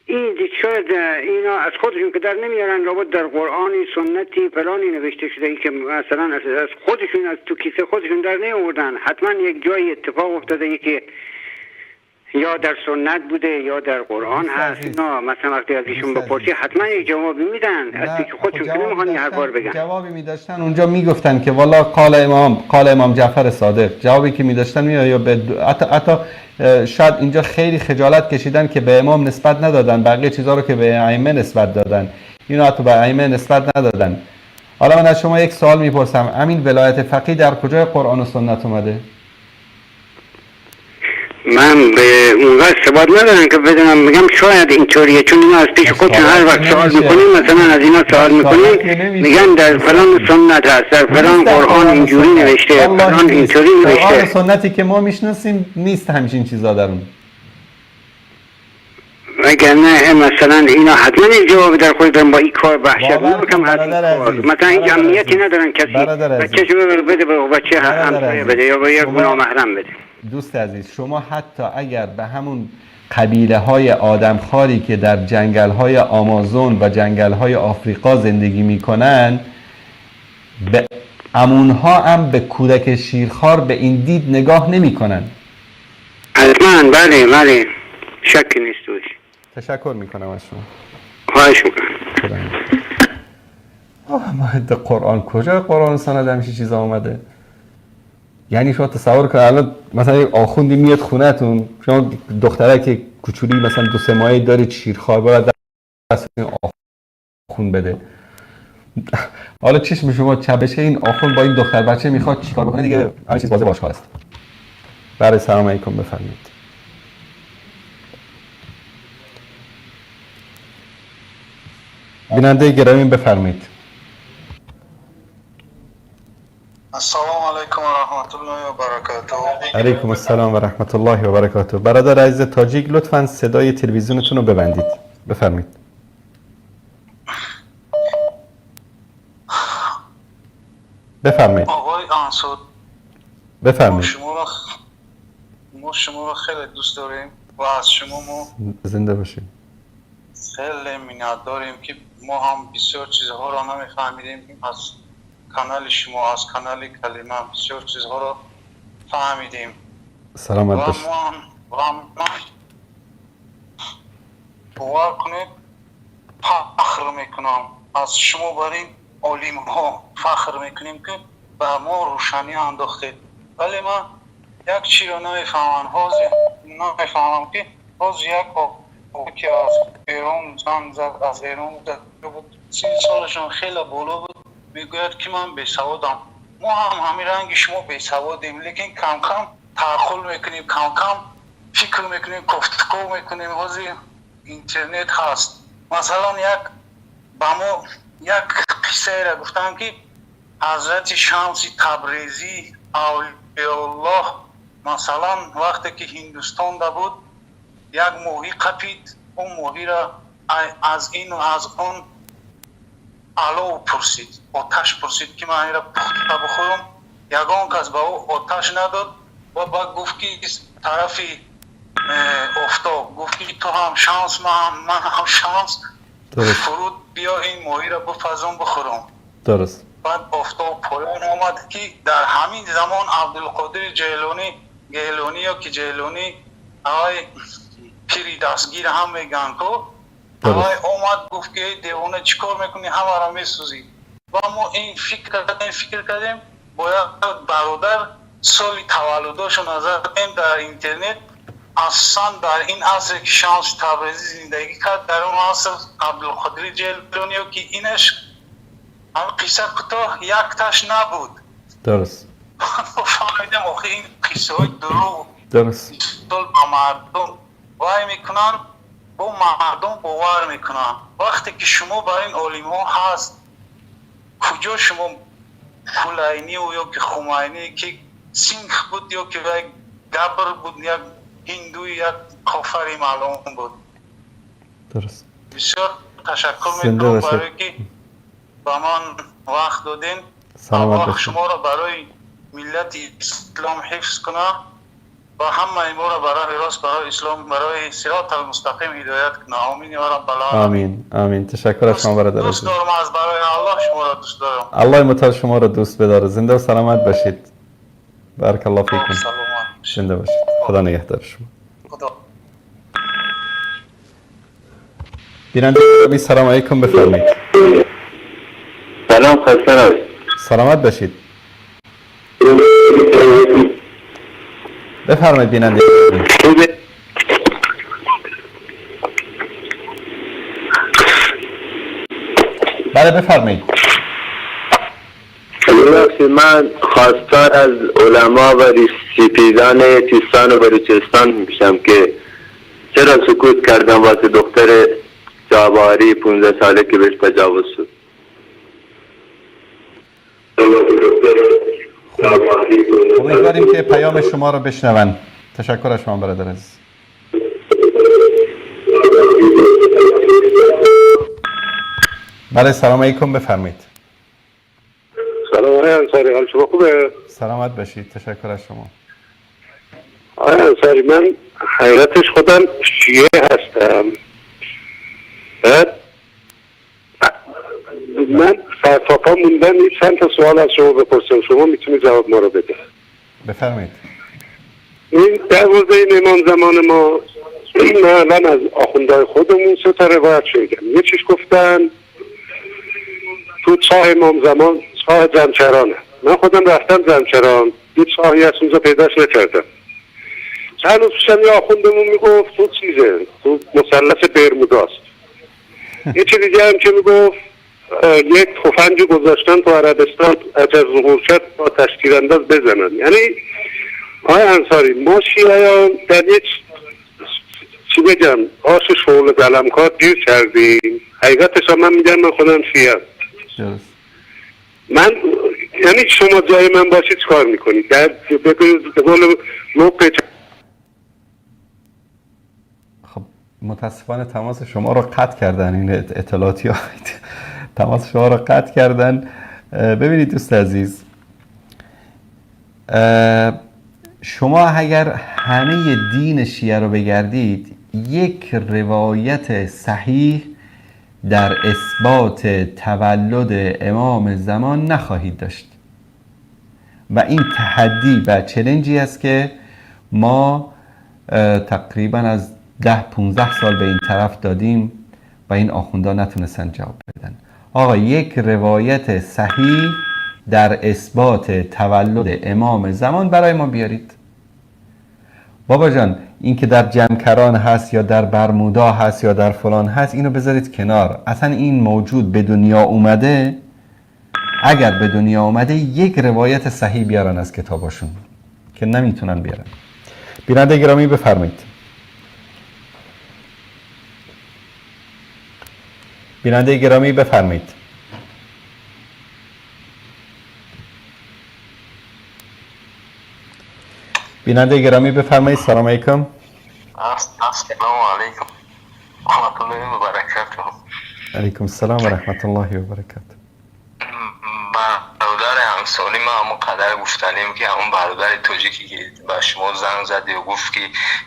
این شاید اینا از خودشون که در نمیارن، لابد در قرآنی سنتی فلانی نوشته شده ای که مثلا از خودشون، از تو کیسه خودشون در نیاوردن. حتما یک جایی اتفاق افتاده که یا در سنت بوده یا در قرآن هست. اینا مثلا وقتی از ایشون بپرسی حتما یک جوابی میدن، از که خودشون که نمیخوان یه حرفار بگن. جوابی میداشتن اونجا میگفتن که والا قال امام جعفر صادق. جوابی که میداشتن یا به حتی شاید اینجا خیلی خجالت کشیدن که به امام نسبت ندادن، بقیه چیزها رو که به ائمه نسبت دادن، اینو حتی به ائمه نسبت ندادن. حالا من از شما یک سوال میپرسم، همین ولایت فقیه در کجای قرآن و سنت اومده؟ من به اونقدر ثبات ندارم که بدونم، میگم شاید اینطوریه، چون اینا از پیش خودشون هر وقت سوال میکنیم، مثلا از اینا سوال میکنیم میگن در فلان سنت هست، در فلان قرآن اینجوری نوشته، فلان اینطوری نوشته. قرآن سنتی که ما میشناسیم نیست همچین چیزا در اون. وگرنه مثلا اینا حتما این جواب در خود دارن با این کار وحشتناک هم هست. مثلا این جمعیتی ندارن کسی بچه‌شو بده به بچه همسایه بده یا به یک نامحرم بده. دوست عزیز، شما حتی اگر به همون قبیله های آدمخواری که در جنگل های آمازون و جنگل های آفریقا زندگی میکنن، به امونها هم به کودک شیرخوار به این دید نگاه نمی کنن. حتما، بله شکی نیست توش. تشکر میکنم از شما. خواهش میکنم. قرآن کجا؟ قرآن سند همیشه چیزا آمده؟ یعنی شما تصور کن الان مثلا یک آخوندی میاد خونه‌تون، شما دخترک کوچولی مثلا 2-3 ماهه دارید شیرخوار، باید دست این آخوند بده. حالا چشم شما چبشه این آخوند با این دختر بچه میخواد چیکار بکنه دیگه؟ همه چیز بازه باشگاه است. بله سلام علیکم، بفرمایید. بیننده گرامی بفرمایید. السلام علیکم و رحمت الله و برکاته. علیکم السلام و رحمت الله و برکاته. برادر عزیز تاجیک لطفاً صدای تلویزیونتون رو ببندید. بفرمایید. بفرمایید. آقای انصار، بفرمایید. ما شما رو خیلی دوست داریم و از شما ما زنده باشید. خیلی منت داریم که ما هم بسیار چیزها رو نمیفهمیدیم، از کانال شما، از کانال کلمه بسیار چیزها رو فهمیدیم. سلامت باشید. و ما باور کنید فخر میکنم از شما، برای علیم ها فخر میکنیم که به ما روشنی انداختید. ولی من یک چی رو نمیفهمم که باز یک که از ایران زن زد، از ایران بود 30 سالشون خیلی بالا بود، میگوید که من بیسوادم. ما هم همین رنگ شما بیسوادیم، لیکن کم کم تعقل میکنیم، کم کم فکر میکنیم، گفتگو میکنیم. حاضر اینترنت هست. مثلا با ما یک قصه را گفتم که حضرت شمس تبریزی اولیاء الله مثلا وقتی که هندوستان دا بود یک ماهی قپید، اون ماهی را از این و از اون علو پرسید، آتش پرسید که من این را پخته بخورم. یگان کس به او آتش نداد و بعد گفت که طرفی افتاد، گفت که تو هم شانس، من هم شانس، فرود بیا این ماهی را بپزم بخورم. درست. بعد افتاد پایان آمد که در همین زمان عبدالقادر گیلانی یا که جیلانی آقای پیری دستگیر هم میگن که آقای اومد گفت که دیوانه چیکار میکنی، همه را میسوزی. و ما این فکر کردیم باید برادر سالی تولداشو نظر بدیم در اینترنت. اصلا در این عصر که شانس تبریزی زندگی کرد، در اون عصر عبدالقادر جیلانی که اینش هم قصه کوتاه یک تاش نبود. درست. فهمیدم آخه این قصه های دروغ درست با مردم وای میکنن، با مردم باور میکنن. وقتی که شما برای این علم ها هست، کجا شما کلینی و یا که خمینی که سینخ بود یا که یک گبر بود، یک هندوی، یک کافری معلوم بود. درست. بسیار تشکر میکنم برای که با من وقت دادین. الله شما را برای ملت اسلام حفظ کنه و همه ما را برای راست، برای اسلام، برای صراط المستقیم هدایت کنه. آمین یا رب العالمین. آمین آمین. تشکر از شما برادر. دوست دارم از برای الله شما را دوست دارم. الله متعال شما را دوست بداره. زنده و سلامت باشید. بارک الله فیکم. زنده باشید. خدا نگهدار شما. خدا. بیننده گرامی سلام علیکم، بفرمایید. سلام، خسته نباشید. سلامت باشید. بفرمایید بیننده. بله بفرمایید. من خواستار از علما و سپیدان تیستان و بلوچستان میشم که چرا سکوت کردم واسه دختر جاباری 15 ساله که بهش تجاوز شد. امیدواریم که پیام شما رو بشنون. تشکر از شما برادر عزیز. بله سلام علیکم، بفرمایید. سلام آقای انصاری، حال شما خوبه؟ سلامت باشید. تشکر از شما. آقای انصاری، من حقیقتش خودم شیعه هستم. من سرتاپا موندم این چند تا سوال از شما بپرسم، شما میتونید جواب ما رو بده. بفرمایید. این در مورد این امام زمان ما، من الان از آخوندهای خودمون 3 تا روایت شنیدم. یه چیش گفتن تو چاه امام زمان، چاه زمچرانه. من خودم رفتم زمچران، یه چاهی هست اونجا پیداش نکردم. چند روز پیشم یه آخوندمون میگفت تو چیزه، تو مثلث برموداست. یه چیز دیگه هم که میگفت یک تفنگی گذاشتن تو عربستان، اگر ظهور شد با تشکیل انداز بزنن. یعنی آقای انصاری، ما شیعیان در یک چی بگم آش شغل دلمکار گیر کردیم. حقیقتش هم من میگم من خودم شیعه ام. من یعنی شما جای من باشید چکار میکنید؟ در بقول خب متاسفانه تماس شما رو قطع کردن. این اطلاعاتی ها تماس شما رو قطع کردن. ببینید دوست عزیز، شما اگر همه دین شیعه رو بگردید، یک روایت صحیح در اثبات تولد امام زمان نخواهید داشت و این تحدی و چلنجی است که ما تقریبا از 10-15 سال به این طرف دادیم و این آخوندا نتونستن جواب بدن. آقا یک روایت صحیح در اثبات تولد امام زمان برای ما بیارید. بابا جان، این که در جمکران هست یا در برمودا هست یا در فلان هست، اینو بذارید کنار. اصلا این موجود به دنیا اومده، اگر به دنیا اومده یک روایت صحیح بیارن از کتاباشون که نمیتونن بیارن. بیننده گرامی بفرمایید. بیننده گرامی بفرمایید. بیننده گرامی بفرمایید. سلام علیکم. السلام علیکم. رحمت الله و برکاته. علیکم السلام و رحمت الله و برکاته. برادر همسالی ما همون قدر گفتنیم که همون برادر توجیکی که به شما زنگ زد و گفت که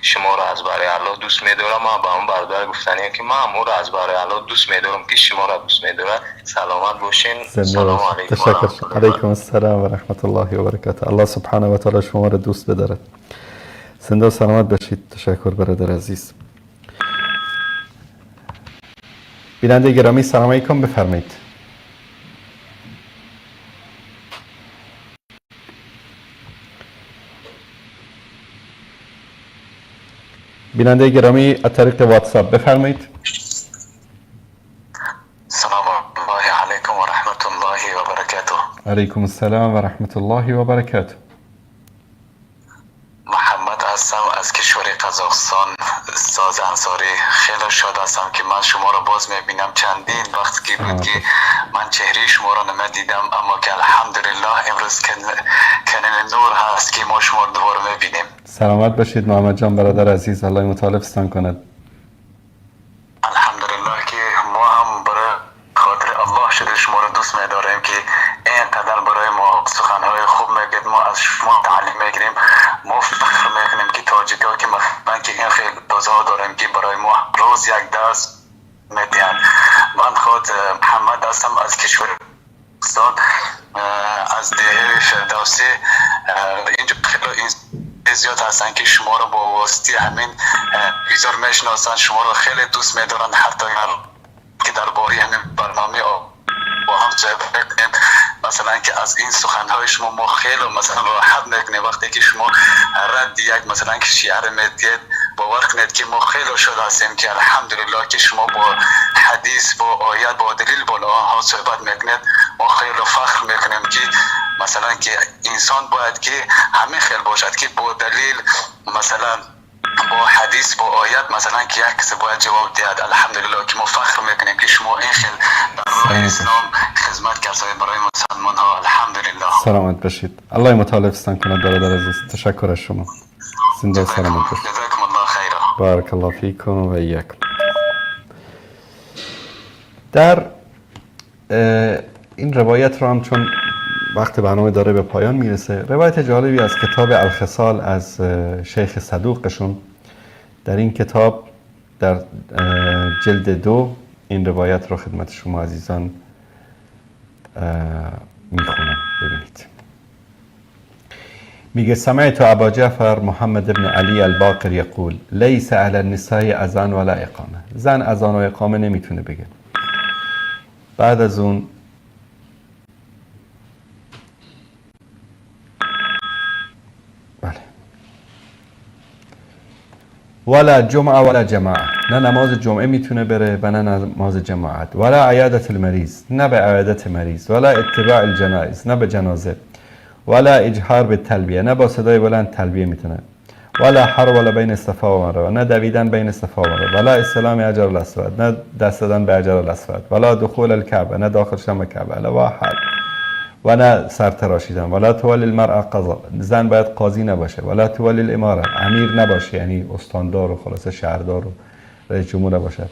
شما رو از برای الله دوست می‌دارم، ما به همون برادر گفتنیم که ما همون رو از برای الله دوست می‌دارم که شما رو دوست می‌دارم. سلامت باشین. سلام علیکم. تشکر. علیکم السلام و رحمت الله و برکاته. الله سبحانه و تعالی شما رو دوست بدارد. زنده و سلامت باشید. تشکر برادر عزیز. بیننده گرامی سلام علیکم، بفرمایید. بیننده گرامی از طریق واتساپ بفرمایید. سلام الله علیکم و رحمت الله و برکاته. علیکم السلام و رحمت الله و برکاته. محمد هستم از کشور قزاقستان. استاد انصاری، خیلی شاد هستم که من شما را باز میبینم. چندین وقت که بود که من چهره شما را نمیدیدم، اما که الحمدلله امروز کنن نور هست که ما شما را دوباره میبینیم. سلامت باشید محمد جان برادر عزیز، الله مطالبستان کند. الحمدلله که ما هم برای خاطر الله شده شما را دوست می‌داریم که اینقدر برای ما سخنهای خوب میگید، ما از شما تعلیم میگیریم. ما فخر میکنیم که تاجیکا که مثلا که این خیلی تازه داریم که برای ما روز یک درس میدین. من خود محمد هستم از کشور پاکستان، از دهه فردوسی. اینجا خیلی زیاد هستن که شما رو با واسطه همین ویزار میشناسن، شما رو خیلی دوست میدارن، حتی که درباره همین برنامه با هم صحبت کنیم. مثلا که از این سخنهای شما ما خیلی مثلا راحت میکنیم. وقتی که شما رد یک مثلا که شعر میدید، باور کنید که ما خیلی شاد هستیم که الحمدلله که شما با حدیث، با آیت، با دلیل با آنها صحبت میکنید. ما خیلی فخر میکنیم که مثلا که انسان باید که همین خیلی باشد که با دلیل مثلا با حدیث، با آیت مثلا که یک کسی باید جواب دهد. الحمدلله که ما فخر میکنیم که شما این خیلی در راه اسلام خدمت کردید برای مسلمان ها. الحمدلله. سلامت باشید. الله مطالبستان کند برادر عزیز. تشکر از شما. زنده و سلامت باشید. جزاکم الله خیرا. بارک الله فیکم و ایاکم. در این روایت رو هم چون وقت برنامه داره به پایان میرسه، روایت جالبی از کتاب الخصال از شیخ صدوقشون. در این کتاب در جلد 2 این روایت رو خدمت شما عزیزان میخونم، ببینید. میگه سمعت ابا جعفر محمد بن علی الباقر یقول لیس علی النساء اذان ولا اقامه. زن اذان و اقامه نمیتونه بگه. بعد از اون ولا جمعه ولا جماعه، نه نماز جمعه میتونه بره و نه نماز جماعت. ولا عیادت المریض، نه به عیادت مریض. ولا اتباع الجنائز، نه به جنازه. ولا اجهار به تلبیه، نه با صدای بلند تلبیه میتونه. ولا حرول بین الصفا و مروه، نه دویدن بین صفا و مروه. ولا استلام حجر الاسود، نه دست دادن به حجر الاسود. ولا دخول الکعبه، نه داخل شدن کعبه. ولا حد و نه سر تراشیدن. ولا تولی المرأة قضا، زن باید قاضی نباشه. ولا تولی الاماره، امیر نباشه، یعنی استاندار و خلاصه شهردار و رئیس جمهور نباشه.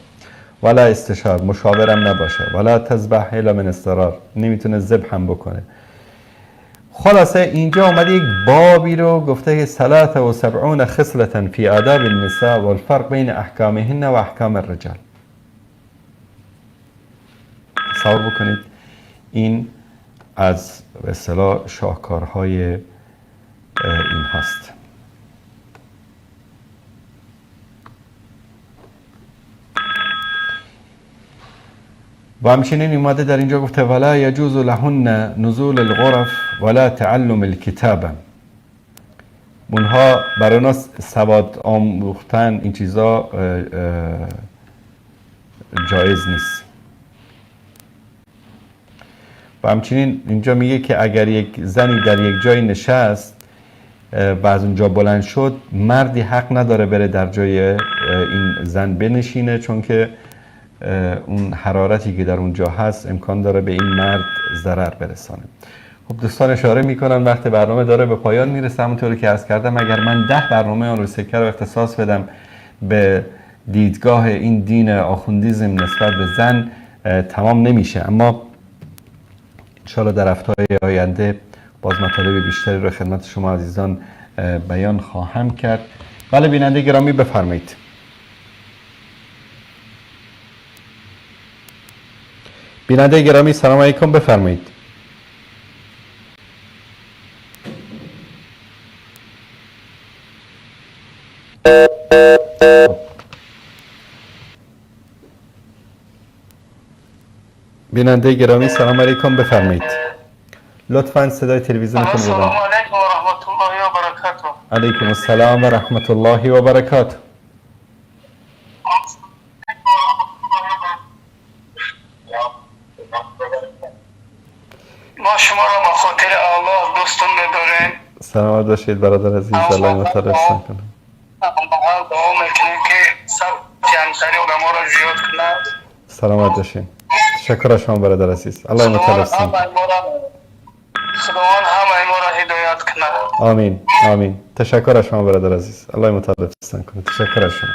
ولا استشار، مشاورم نباشه. ولا تذبح الا من اضطرار، نمیتونه ذبح هم بکنه. خلاصه اینجا اومده یک بابی رو گفته که 73 خصلة فی آداب النساء والفرق بین احکامهن و احکام الرجال. تصور بکنید این از به اصطلاح شاهکارهای این هست. و همچنین اومده در اینجا گفته ولا یجوز لهن نزول الغرف ولا تعلم الکتابه. اونها برای اونا سواد آموختن این چیزا جایز نیست. و همچنین اینجا میگه که اگر یک زنی در یک جای نشست و از اونجا بلند شد، مردی حق نداره بره در جای این زن بنشینه، چون که اون حرارتی که در اونجا هست امکان داره به این مرد ضرر برسانه. خب دوستان اشاره میکنن وقت برنامه داره به پایان میرسه. همونطوری که عرض کردم اگر من 10 برنامه آن رو سکر رو اختصاص بدم به دیدگاه این دین آخوندیزم نسبت به زن تمام نمیشه، اما انشاءالله در هفته‌های آینده باز مطالب بیشتری رو خدمت شما عزیزان بیان خواهم کرد. بله بیننده گرامی بفرمایید. بیننده گرامی سلام علیکم، بفرمایید. بیننده گرامی سلام علیکم، بفرمایید. لطفاً صدای تلویزیونتون رو السلام علیکم و رحمت الله و برکاته. علیکم السلام و رحمت الله و برکاته. ما شما را به خاطر الله دوستون نداریم. سلامت باشید برادر عزیز، الله مطالب سن کنه. ما دعا میکنیم که سب جمعتری علما را زیاد کنند. سلامت باشید. تشکر از شما برادر عزیز، الله مطالب سن کنه. خداوند همه ما را هدایت کنه. آمین آمین. تشکر از شما برادر عزیز، الله مطالب سن کنه. تشکر از شما.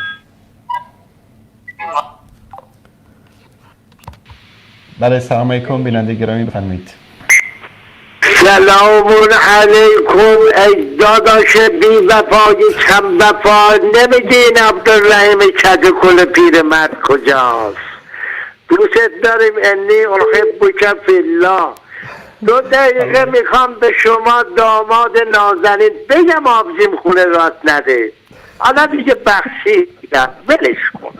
بله سلام علیکم بیننده گرامی بفرمایید. سلام علیکم ای داداش بی وفای کم وفا، نمیدین عبدالرحیم کدکل پیرمرد کجاست؟ دوست داریم انی احبک فی الله. 2 دقیقه میخوام به شما داماد نازنین بگم آبزیم خونه راست نده. حالا دیگه بخشیدم ولش کن.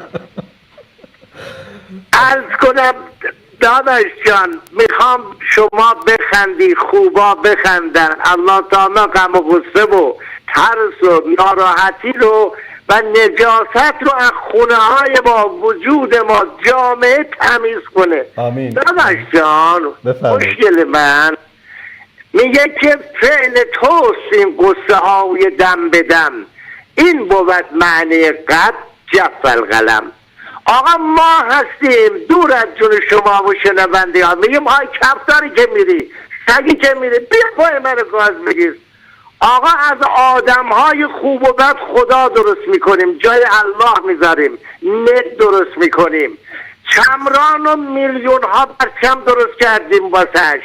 عرض کنم داداش جان میخوام شما بخندی، خوبا بخندن، الله تعالی غم و غصه و ترس و ناراحتی رو و نجاست رو از خونه های ما، وجود ما، جامعه تمیز کنه. آمین. داداش جان مشکل من میگه که فعل توست این قصه های دم بدم، این بود معنی قد جف القلم. آقا ما هستیم دور از جون شما و شنونده ها، میگیم آی کفتاری که میری، سگی که میری، بیا پای من گاز بگیر. آقا از آدم های خوب و بد خدا درست میکنیم، جای الله میذاریم، نت درست میکنیم، چمران و میلیون ها پرچم درست کردیم واسش.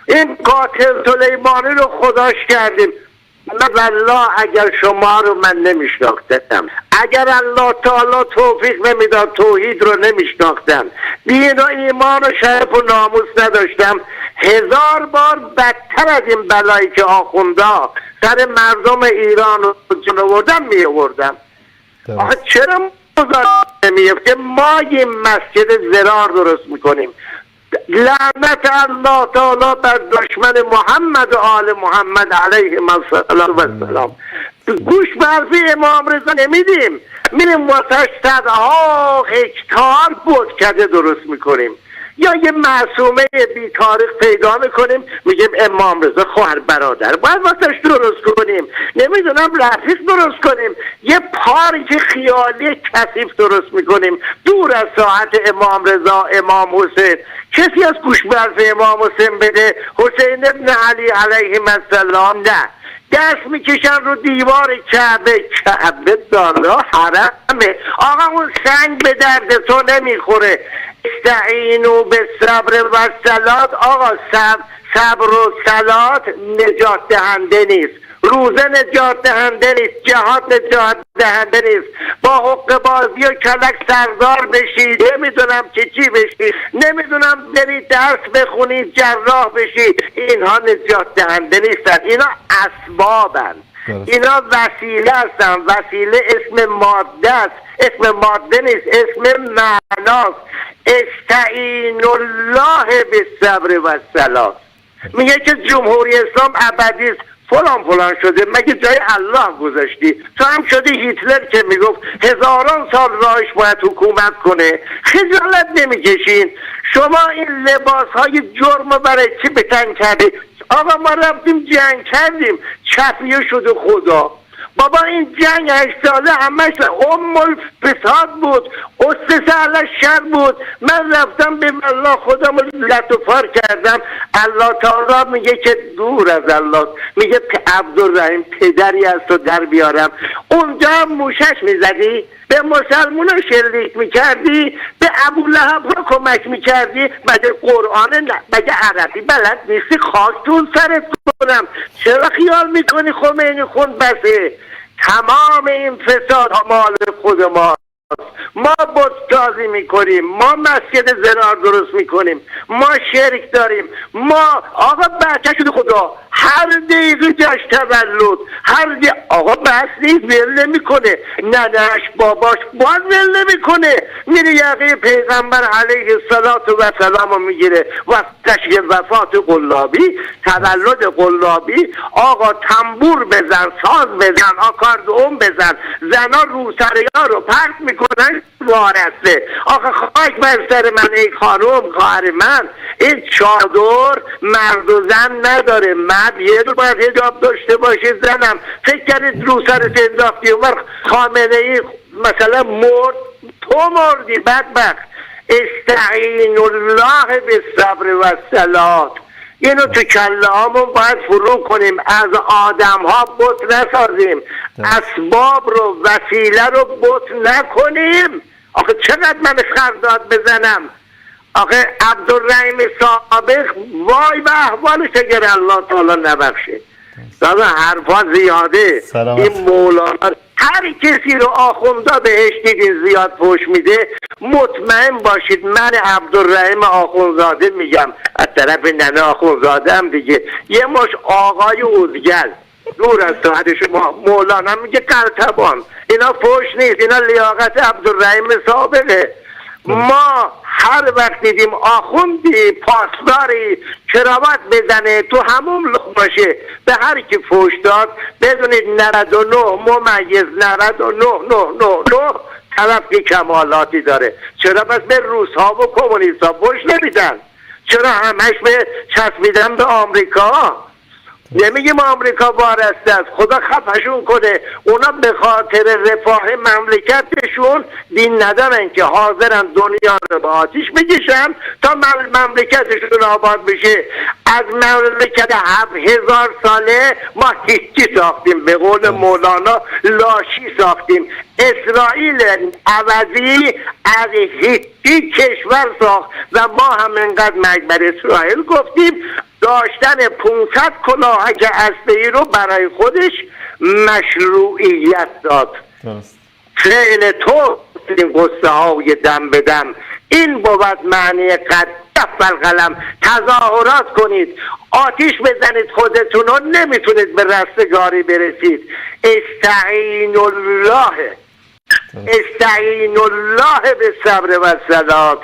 این قاتل سلیمانی رو خداش کردیم. والله اگر شما رو من نمیشناختم، اگر الله تعالی توفیق نمیداد توحید رو نمیشناختم، دین و ایمان و شرف و ناموس نداشتم، 1000 بار بدتر از این بلایی که آخوندا سر مردم ایران رو جنوردم میوردم. آخه چرا مزار نمیفته؟ ما یه مسجد زرار درست میکنیم. لعنت الله تعالی بر دشمن محمد و آل محمد علیهم السلام. گوش برفی امام رضا نمیدیم، میریم واسه 100 هکتار بتکده درست میکنیم، یا یه معصومه بی تاریخ پیدا میکنیم میگیم امام رضا خواهر برادر باید واسش درست کنیم، نمیدونم رفیق درست کنیم، یه پارک خیالی کثیف درست میکنیم دور از ساعت امام رضا امام حسین. کسی از گوش برف امام حسین بده، حسین ابن علی علیهم السلام نه، دست میکشن رو دیوار کعبه، کعبه دالا حرمه. آقا اون سنگ به درد تو نمیخوره. استعینوا بالصبر و الصلاة. آقا صبر و صلات نجات دهنده نیست، روزه نجات دهنده نیست، جهاد نجات دهنده نیست. با حق بازی و کلک سردار بشی، نمیدونم چی بشی، نمیدونم بری درس بخونی جراح بشی، اینها نجات دهنده نیستن، اینا اسبابن، اینا وسیله هستن. وسیله اسم ماده است، اسم ماده نیست، اسم معناست. استعین الله بالصبر و الصلاة. میگه که جمهوری اسلام ابدی است، فلان شده، مگه جای الله گذاشتی؟ تو هم شدی هیتلر که میگفت 1000 سال راهش باید حکومت کنه. خجالت نمیکشین؟ شما این لباس های جرم برای چی بتن کردی؟ آقا ما رفتیم جنگ کردیم، چپیه شده خدا. بابا این جنگ 8 ساله همش الفساد بود، اسس علی شر بود. من رفتم به الله خودم لطفار کردم. الله تعالی میگه که دور از الله، میگه عبدالرحیم پدری از تو در بیارم. اونجا هم موشش میزدی، به مسلمان ها شلیک میکردی، به ابولهب ها کمک میکردی. مگه قرآن مگه عربی بلد نیستی؟ خاکتون سرت کنم. چرا خیال میکنی خمینی خون بسه؟ تمام این فساد ها مال خود ما. ما بت‌سازی میکنیم، ما مسجد زرار درست میکنیم، ما شرک داریم، ما آقا بچه شده خدا هر دقیقه جشن تولد، هر آقا بس نیست، ول نمیکنه، ننهش باباش باز ول نمیکنه، میره یقه پیغمبر علیه السلام رو میگیره. وقتش وفات قلابی، تولد قلابی، آقا تنبور بزن، ساز بزن، آکاردئون بزن، زنا روسریا رو پرت میکنن وارسته. آقا خاک بر سر من ای خانم خواهر من، این چادر مرد و زن نداره. مرد یه دو باید حجاب داشته باشه، زنم فکر کردید رو سرت انداختی اون خامنه ای مثلا مرد، تو مردی بدبخت. استعین الله بالصبر و الصلات. اینو تو کله هامون باید فرو کنیم. از آدم ها بت نسازیم، اسباب رو وسیله رو بت نکنیم. آخه چقدر من خرداد بزنم؟ آخه عبدالرحیم سابق وای به احوالش اگر الله تعالی نبخشه. دادا حرفا زیاده. این مولانا هر کسی رو آخونده بهش دیدین زیاد پوش میده، مطمئن باشید من عبدالرحیم آخونزاده میگم، از طرف ننه آخونزاده هم دیگه، یه مش آقای اوزگل دور از ساعت شما. مولانا میگه قلتبان. اینا پوش نیست، اینا لیاقت عبدالرحیم سابقه. ما هر وقت دیدیم آخوندی پاسداری کراوات بزنه تو همون لغ باشه به هر کی فوش داد، بدونید 99 ممیز 99 طرف که کمالاتی داره. چرا بس به روس‌ها و کمونیست‌ها فوش نمیدن؟ چرا همش به چسبیدن به آمریکا؟ نمیگیم آمریکا وارسته است، خدا خفشون کنه. اونا به خاطر رفاه مملکتشون دین ندارن که حاضرن دنیا رو به آتیش بکشن تا مملکتشون آباد بشه. از مملکت 7000 ساله ما هیچی ساختیم، به قول مولانا لاشی ساختیم. اسرائیل عوضی از هیچی کشور ساخت و ما هم انقدر مکبر اسرائیل گفتیم. داشتن 500 کلاهک اسبه‌ای رو برای خودش مشروعیت داد. فعل تو این قصه های دم به دم، این بود معنی قد دفع القلم. تظاهرات کنید، آتیش بزنید خودتون رو، نمیتونید به رستگاری برسید. استعین الله به صبر و صلات.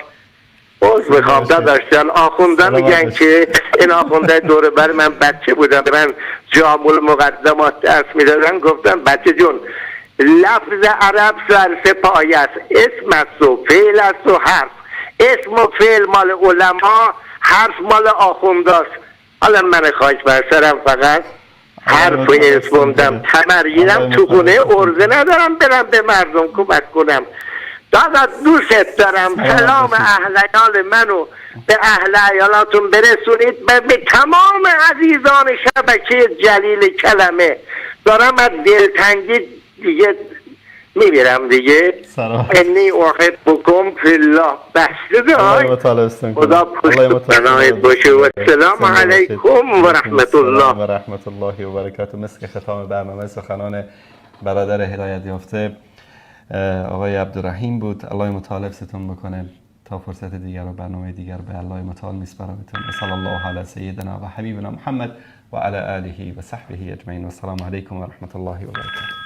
باز میخوام داشتن آخونده میگن که این آخونده دوره بر من بچه بودم، من جامل مقدمات درس میدادن، گفتن بچه جون لفظ عرب سرسه پای است، اسم است و فعل است و حرف. اسم و فعل مال علما، حرف مال آخونده است. حالا من خاک بر سرم فقط حرف و اسموندم، تمرینم تو خونه ارزه ندارم برم به مردم کمک کنم. دادا دوست دارم. سلام اهل عیال منو به اهل عیالاتون برسونید، به تمام عزیزان شبکه جلیل کلمه. دارم از دلتنگی دیگه میمیرم دیگه. انی احب بکم فی الله. بسته داشت خدا پشت باشه. و السلام علیکم و رحمت الله و رحمت الله و برکاته. مثل ختام برنامه سخنان برادر هدایت یافته آقای عبدالرحیم بود. الله متعال حفظتون بکنه. تا فرصت دیگر و برنامه دیگر به الله متعال میسپارمتون. صلی الله علی سیدنا و حبیبنا محمد و علی آله و صحبه اجمعین. و السلام علیکم و رحمت الله و برکاته.